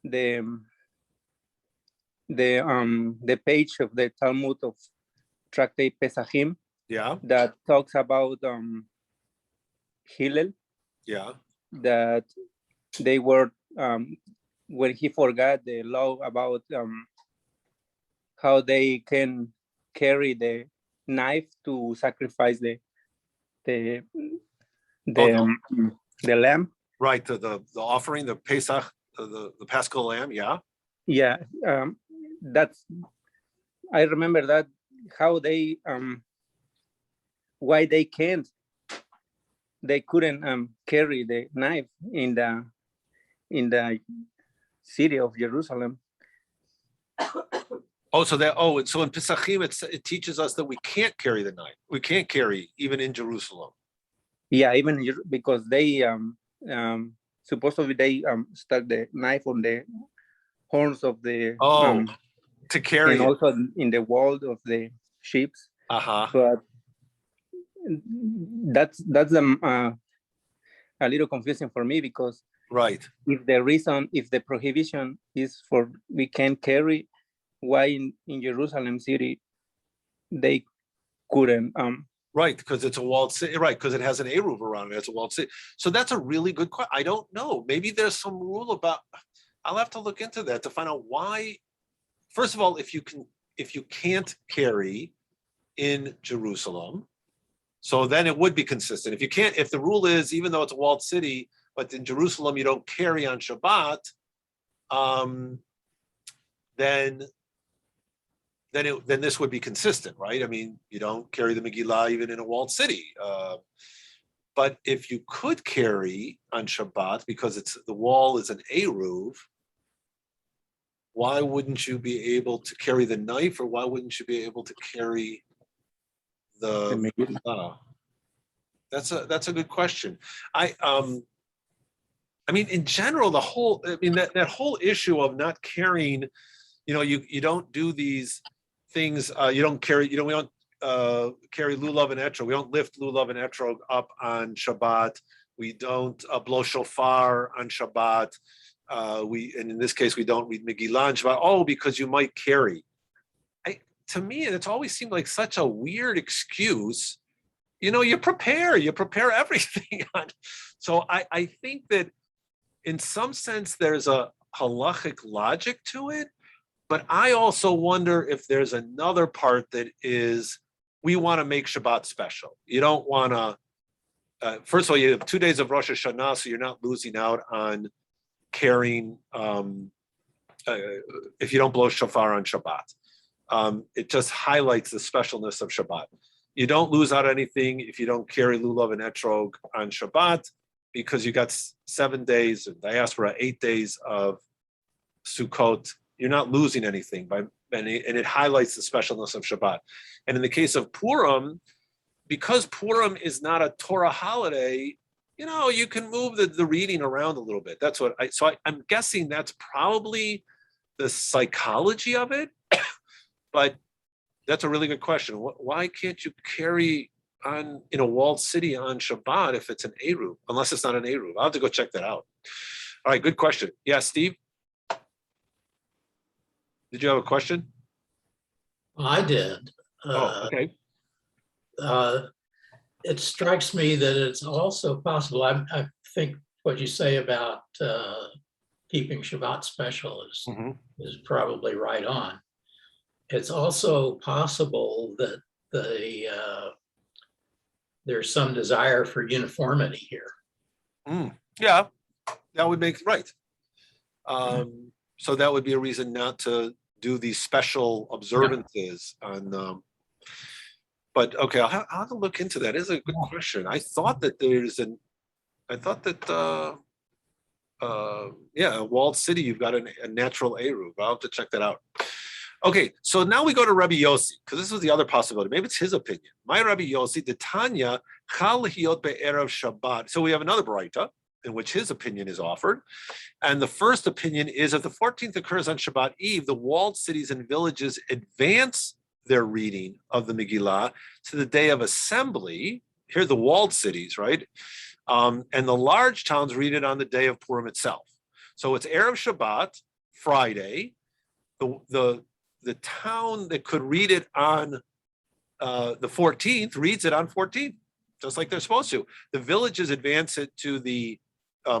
the page of the Talmud of Tractate Pesachim yeah, that talks about Hillel, yeah. that they were when he forgot the law about how they can carry the knife to sacrifice the lamb. Right, the offering, the Pesach, the Paschal lamb, yeah. Yeah, that's, I remember that, how they why they couldn't carry the knife in the city of Jerusalem. Oh, so so in Pesachim, it teaches us that we can't carry the knife. We can't carry even in Jerusalem. Yeah, even because they supposedly they stuck the knife on the horns of the To carry and it. also in the wall of the sheep. Uh-huh. But that's a little confusing for me, because Right. if the prohibition is for we can't carry, why in Jerusalem city they couldn't Right, because it's a walled city, right, because it has an Eruv around it, it's a walled city. So that's a really good question. I don't know. Maybe there's some rule about, I'll have to look into that to find out why. First of all, if you can't carry in Jerusalem, so then it would be consistent. If the rule is, even though it's a walled city, but in Jerusalem you don't carry on Shabbat, then this would be consistent, right? I mean, you don't carry the Megillah even in a walled city. But if you could carry on Shabbat because the wall is an Eruv, why wouldn't you be able to carry the knife, or why wouldn't you be able to carry the Megillah? That's a good question. I mean, in general, that whole issue of not carrying, you don't do these things. You don't carry, we don't carry lulav and etrog. We don't lift lulav and etrog up on Shabbat. We don't blow shofar on Shabbat. And in this case, we don't read Megillah on Shabbat. Oh, because you might carry. To me, it's always seemed like such a weird excuse. You prepare everything on. So I think that in some sense there's a halachic logic to it, but I also wonder if there's another part that is, we want to make Shabbat special. You don't want to, first of all, you have 2 days of Rosh Hashanah, so you're not losing out on carrying, if you don't blow shofar on Shabbat. It just highlights the specialness of Shabbat. You don't lose out anything if you don't carry lulav and etrog on Shabbat, because you got 7 days, and diaspora 8 days of Sukkot. You're not losing anything and it highlights the specialness of Shabbat. And in the case of Purim, because Purim is not a Torah holiday, you can move the reading around a little bit. That's what I'm guessing that's probably the psychology of it. But that's a really good question. Why can't you carry on in a walled city on Shabbat if it's an Eruv, unless it's not an Eruv? I'll have to go check that out. All right, good question. Yeah, Steve? Did you have a question? I did. Okay. It strikes me that it's also possible. I think what you say about keeping Shabbat special is probably right on. It's also possible that there's some desire for uniformity here. Yeah, that would make right. So that would be a reason not to do these special observances on. But okay, I'll have to look into that. It is a good question. I thought that a walled city, you've got a natural Eruv. I'll have to check that out. Okay, so now we go to Rabbi Yossi, because this was the other possibility. Maybe it's his opinion. My Rabbi Yossi, the Tanya, chal hiot be'erev Shabbat. So we have another Baraita in which his opinion is offered. And the first opinion is if the 14th occurs on Shabbat Eve, the walled cities and villages advance their reading of the Megillah to the day of assembly. Here are the walled cities, right? And the large towns read it on the day of Purim itself. So it's Erev Shabbat, Friday. The town that could read it on the 14th reads it on 14th, just like they're supposed to. The villages advance it to the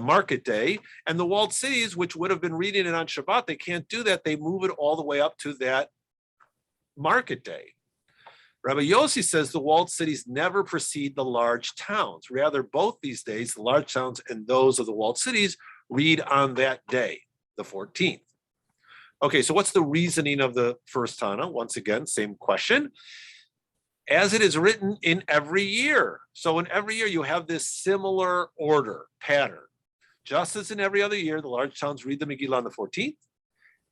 market day, and the walled cities, which would have been reading it on Shabbat, they can't do that. They move it all the way up to that market day. Rabbi Yossi says the walled cities never precede the large towns. Rather, both these days, the large towns and those of the walled cities read on that day, the 14th. Okay, so what's the reasoning of the first Tana? Once again, same question. As it is written in every year. So in every year, you have this similar order, pattern. Just as in every other year, the large towns read the Megillah on the 14th.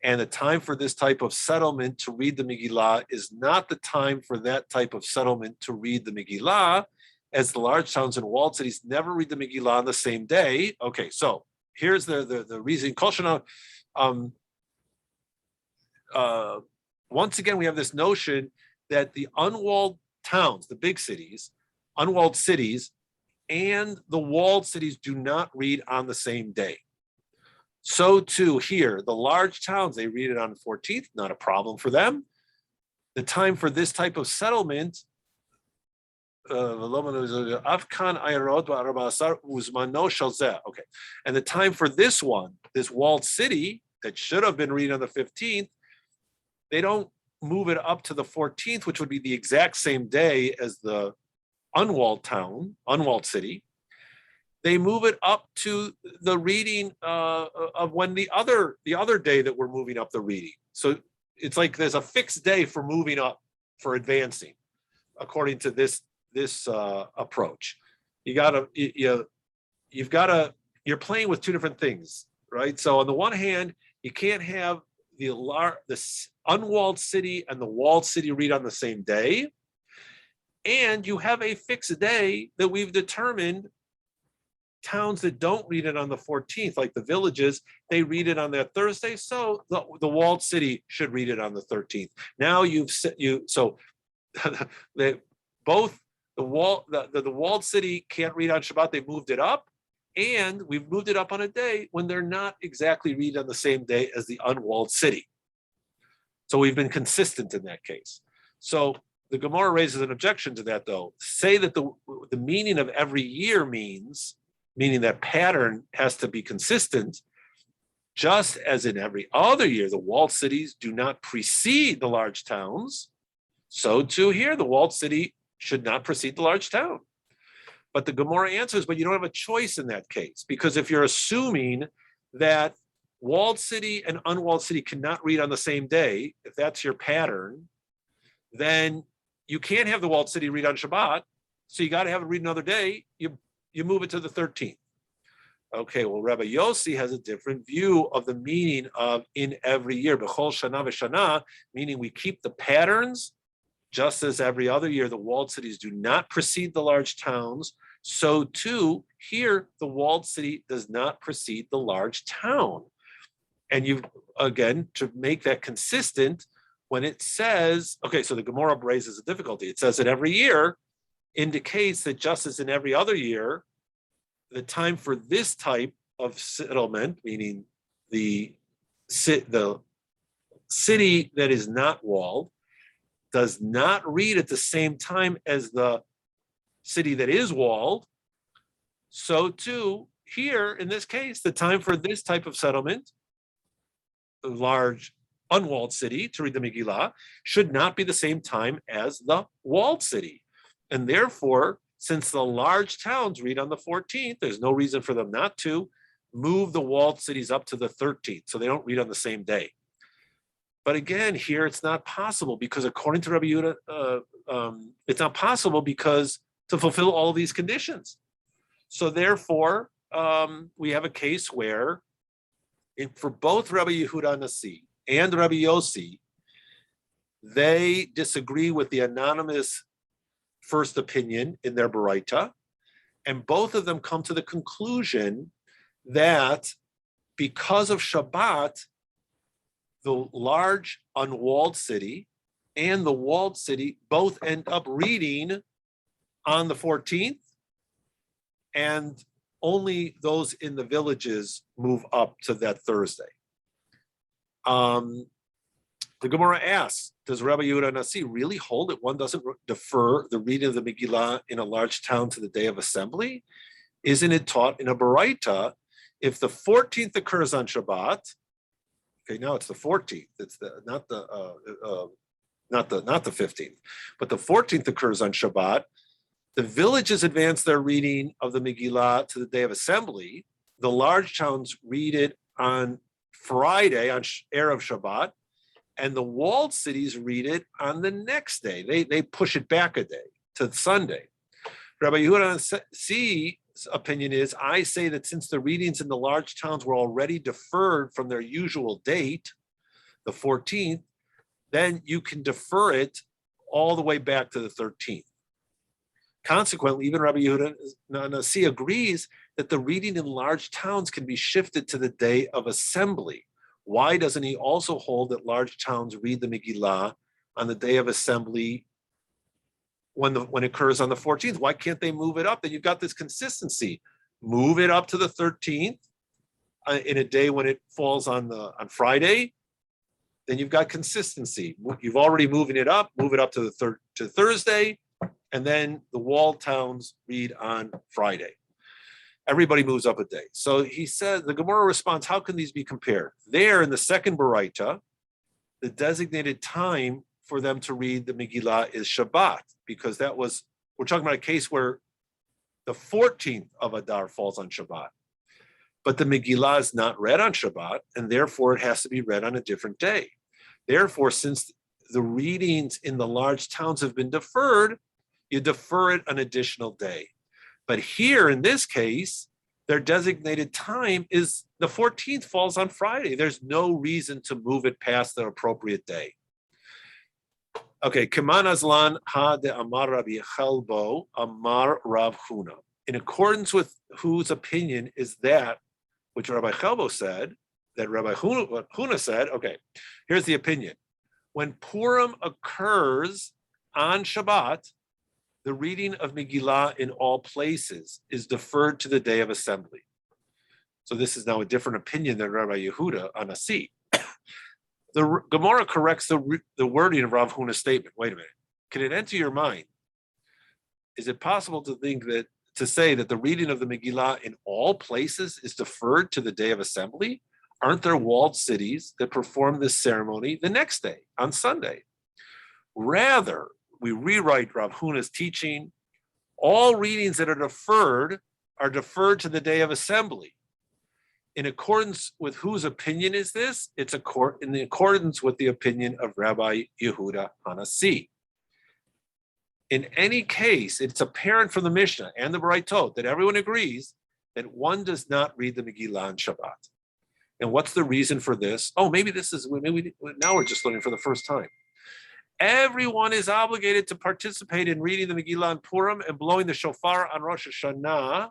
And the time for this type of settlement to read the Megillah is not the time for that type of settlement to read the Megillah, as the large towns and walled cities never read the Megillah on the same day. Okay, so here's the reason. Once again, we have this notion that the unwalled towns, the big cities, unwalled cities, and the walled cities do not read on the same day. So too here, the large towns, they read it on the 14th, not a problem for them. The time for this type of settlement, okay. And the time for this one, this walled city that should have been read on the 15th, they don't move it up to the 14th, which would be the exact same day as the unwalled town, unwalled city. They move it up to the reading of when the other day that we're moving up the reading. So it's like there's a fixed day for moving up, for advancing, according to this approach. You're playing with two different things, right? So on the one hand, you can't have unwalled city and the walled city read on the same day. And you have a fixed day that we've determined towns that don't read it on the 14th, like the villages, they read it on that Thursday. So the walled city should read it on the 13th. Now so both the walled city can't read on Shabbat. They moved it up, and we've moved it up on a day when they're not exactly read on the same day as the unwalled city. So we've been consistent in that case. So the Gemara raises an objection to that, though. Say that the meaning of every year meaning that pattern has to be consistent, just as in every other year, the walled cities do not precede the large towns. So too here, the walled city should not precede the large town. But the Gemara answers, but you don't have a choice in that case, because if you're assuming that walled city and unwalled city cannot read on the same day, if that's your pattern, then you can't have the walled city read on Shabbat. So you got to have it read another day. You move it to the 13th. Okay, well, Rabbi Yossi has a different view of the meaning of in every year. B'chol shana v'shana, meaning we keep the patterns just as every other year. The walled cities do not precede the large towns. So too, here, the walled city does not precede the large town. And you, again, to make that consistent, when it says, okay, so the Gemara raises a difficulty. It says that every year indicates that just as in every other year, the time for this type of settlement, meaning the city that is not walled, does not read at the same time as the city that is walled. So too, here, in this case, the time for this type of settlement, the large unwalled city, to read the Megillah, should not be the same time as the walled city. And therefore, since the large towns read on the 14th, there's no reason for them not to move the walled cities up to the 13th, so they don't read on the same day. But again, here it's not possible, because according to Rabbi Yehuda, it's not possible because to fulfill all these conditions. So therefore, we have a case where for both Rabbi Yehuda Nasi and Rabbi Yossi, they disagree with the anonymous first opinion in their Baraita, and both of them come to the conclusion that because of Shabbat, the large unwalled city and the walled city both end up reading on the 14th, and only those in the villages move up to that Thursday. The Gemara asks, does Rabbi Yehuda Nasi really hold that one doesn't defer the reading of the Megillah in a large town to the day of assembly? Isn't it taught in a Baraita, if the 14th occurs on Shabbat, okay, now it's the 14th, it's not the 15th, but the 14th occurs on Shabbat, the villages advance their reading of the Megillah to the day of assembly, the large towns read it on Friday, on Erev Shabbat, and the walled cities read it on the next day. They push it back a day to Sunday. Rabbi Yehuda Nasi's opinion is, I say that since the readings in the large towns were already deferred from their usual date, the 14th, then you can defer it all the way back to the 13th. Consequently, even Rabbi Yehuda Nasi agrees that the reading in large towns can be shifted to the day of assembly. Why doesn't he also hold that large towns read the Megillah on the day of assembly when it occurs on the 14th? Why can't they move it up? Then you've got this consistency. Move it up to the 13th in a day when it falls on Friday. Then you've got consistency. You've already moving it up. Move it up to to Thursday, and then the walled towns read on Friday. Everybody moves up a day. So he said, the Gemara responds, how can these be compared? There in the second Baraita, the designated time for them to read the Megillah is Shabbat, because we're talking about a case where the 14th of Adar falls on Shabbat. But the Megillah is not read on Shabbat, and therefore it has to be read on a different day. Therefore, since the readings in the large towns have been deferred, you defer it an additional day. But here, in this case, their designated time is the 14th falls on Friday. There's no reason to move it past the appropriate day. Okay, Keman Azlan ha de Amar Rabbi Chelbo Amar Rav Huna. In accordance with whose opinion is that which Rabbi Chelbo said, that Rabbi Huna said, okay, here's the opinion. When Purim occurs on Shabbat, the reading of Megillah in all places is deferred to the day of assembly. So this is now a different opinion than Rabbi Yehuda Anasi. The Gemara corrects the wording of Rav Huna's statement. Wait a minute. Can it enter your mind? Is it possible to say that the reading of the Megillah in all places is deferred to the day of assembly? Aren't there walled cities that perform this ceremony the next day, on Sunday? Rather, we rewrite Rav Huna's teaching. All readings that are deferred to the day of assembly. In accordance with whose opinion is this? It's in accordance with the opinion of Rabbi Yehuda Hanasi. In any case, it's apparent from the Mishnah and the Baraita that everyone agrees that one does not read the Megillah on Shabbat. And what's the reason for this? Oh, maybe now we're just learning for the first time. Everyone is obligated to participate in reading the Megillah on Purim and blowing the shofar on Rosh Hashanah.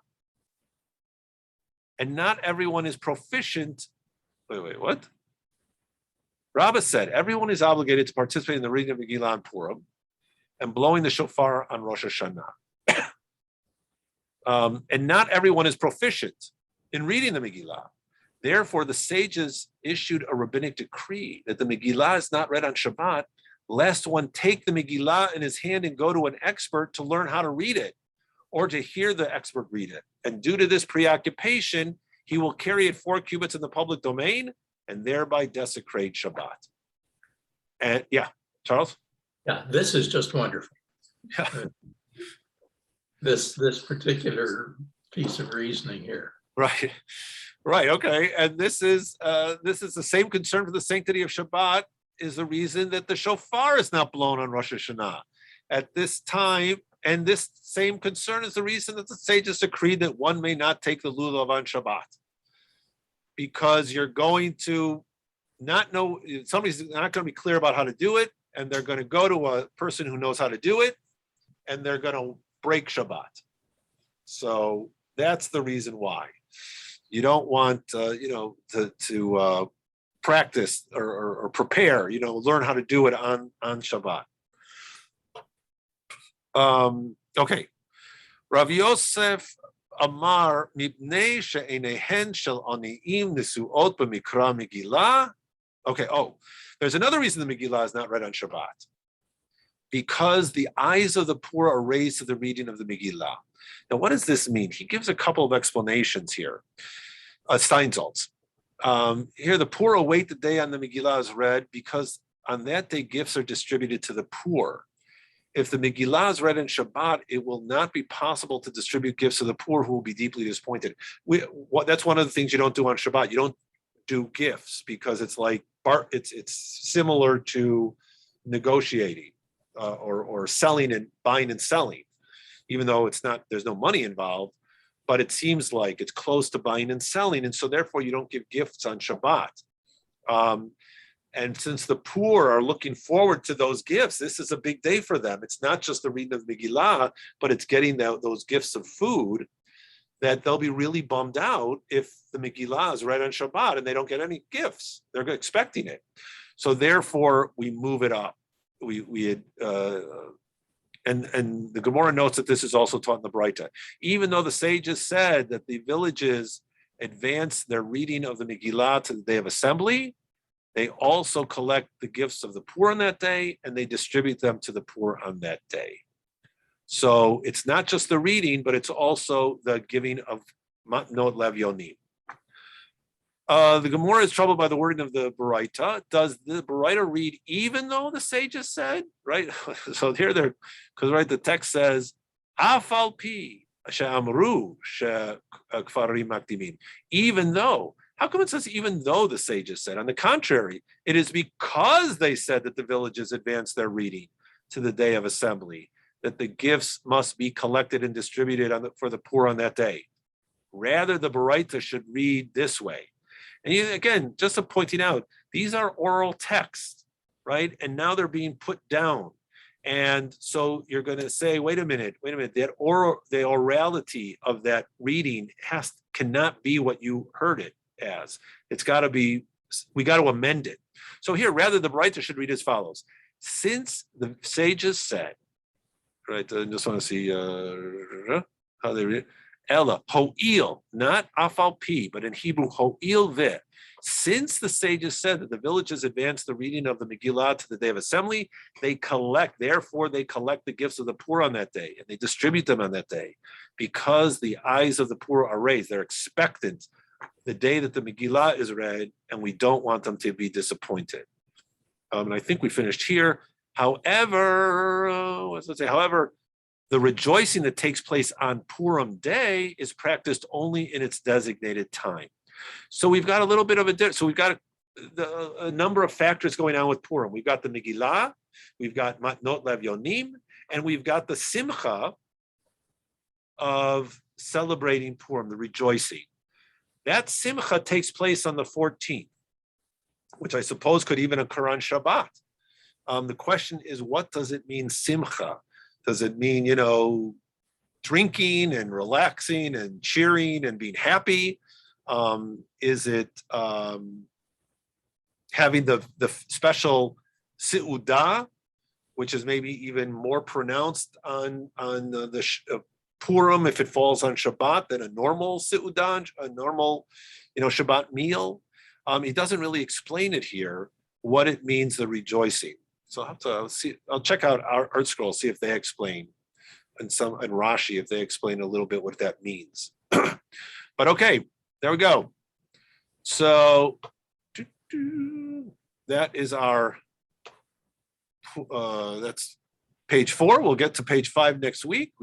And not everyone is proficient. Wait, what? Rabbah said, everyone is obligated to participate in the reading of Megillah on Purim and blowing the shofar on Rosh Hashanah. And not everyone is proficient in reading the Megillah. Therefore, the sages issued a rabbinic decree that the Megillah is not read on Shabbat, lest one take the Megillah in his hand and go to an expert to learn how to read it, or to hear the expert read it. And due to this preoccupation, he will carry it 4 cubits in the public domain and thereby desecrate Shabbat. And yeah, Charles? Yeah, this is just wonderful. Yeah. This particular piece of reasoning here. Right, okay. And this is the same concern for the sanctity of Shabbat is the reason that the shofar is not blown on Rosh Hashanah at this time. And this same concern is the reason that the sages decreed that one may not take the lulav on Shabbat, because you're going to not know, somebody's not going to be clear about how to do it, and they're going to go to a person who knows how to do it, and they're going to break Shabbat. So that's the reason why. You don't want, to practice or prepare, learn how to do it on Shabbat. Okay. Rav Yosef Amar mipnei she'einehen shel aniim nisuot b'mikra Megillah. Okay. Oh, there's another reason the Megillah is not read on Shabbat. Because the eyes of the poor are raised to the reading of the Megillah. Now, what does this mean? He gives a couple of explanations here. Steinsaltz. Here, the poor await the day on the Megillah is read because on that day gifts are distributed to the poor. If the Megillah is read in Shabbat, it will not be possible to distribute gifts to the poor who will be deeply disappointed. That's one of the things you don't do on Shabbat. You don't do gifts because it's like it's similar to negotiating or selling and buying and selling, even though there's no money involved, but it seems like it's close to buying and selling, and so therefore you don't give gifts on Shabbat. And since the poor are looking forward to those gifts, this is a big day for them. It's not just the reading of Megillah, but it's getting those gifts of food that they'll be really bummed out if the Megillah is read on Shabbat and they don't get any gifts. They're expecting it. So therefore, we move it up. And the Gemara notes that this is also taught in the Baraita. Even though the sages said that the villages advance their reading of the Megillah to the day of assembly, they also collect the gifts of the poor on that day, and they distribute them to the poor on that day. So it's not just the reading, but it's also the giving of matnot levyonim. The Gemara is troubled by the wording of the Baraita. Does the Baraita read even though the sages said, right? So here because the text says, Afal pi she'amru she'kfarim makdimin. Even though. How come it says even though the sages said? On the contrary, it is because they said that the villages advanced their reading to the day of assembly, that the gifts must be collected and distributed for the poor on that day. rather the Baraita should read this way. And again, just pointing out, these are oral texts, right? And now they're being put down. And so you're going to say, wait a minute, the orality of that reading cannot be what you heard it as. It's got to be, we got to amend it. So here, rather the Baraita should read as follows. Since the sages said, right, I just want to see how they read it. Ella, ho'il, not afal pi, but in Hebrew, ho'il ve. Since the sages said that the villages advance the reading of the Megillah to the day of assembly, therefore they collect the gifts of the poor on that day, and they distribute them on that day, because the eyes of the poor are raised. They're expectant the day that the Megillah is read, and we don't want them to be disappointed. And I think we finished here. However, the rejoicing that takes place on Purim Day is practiced only in its designated time. So we've got a little bit of we've got a number of factors going on with Purim. We've got the Megillah, we've got Matnot Levyonim, and we've got the Simcha of celebrating Purim, the rejoicing. That Simcha takes place on the 14th, which I suppose could even occur on Shabbat. The question is, what does it mean, Simcha? Does it mean, drinking and relaxing and cheering and being happy? Is it having the special Seudah, which is maybe even more pronounced on the Purim if it falls on Shabbat than a normal Seudah, a normal, Shabbat meal? He doesn't really explain it here, what it means, the rejoicing. So I'll have to see. I'll check out our Art Scroll, see if they explain, and Rashi, if they explain a little bit what that means. But okay, there we go. So that is our. That's page 4. We'll get to page 5 next week.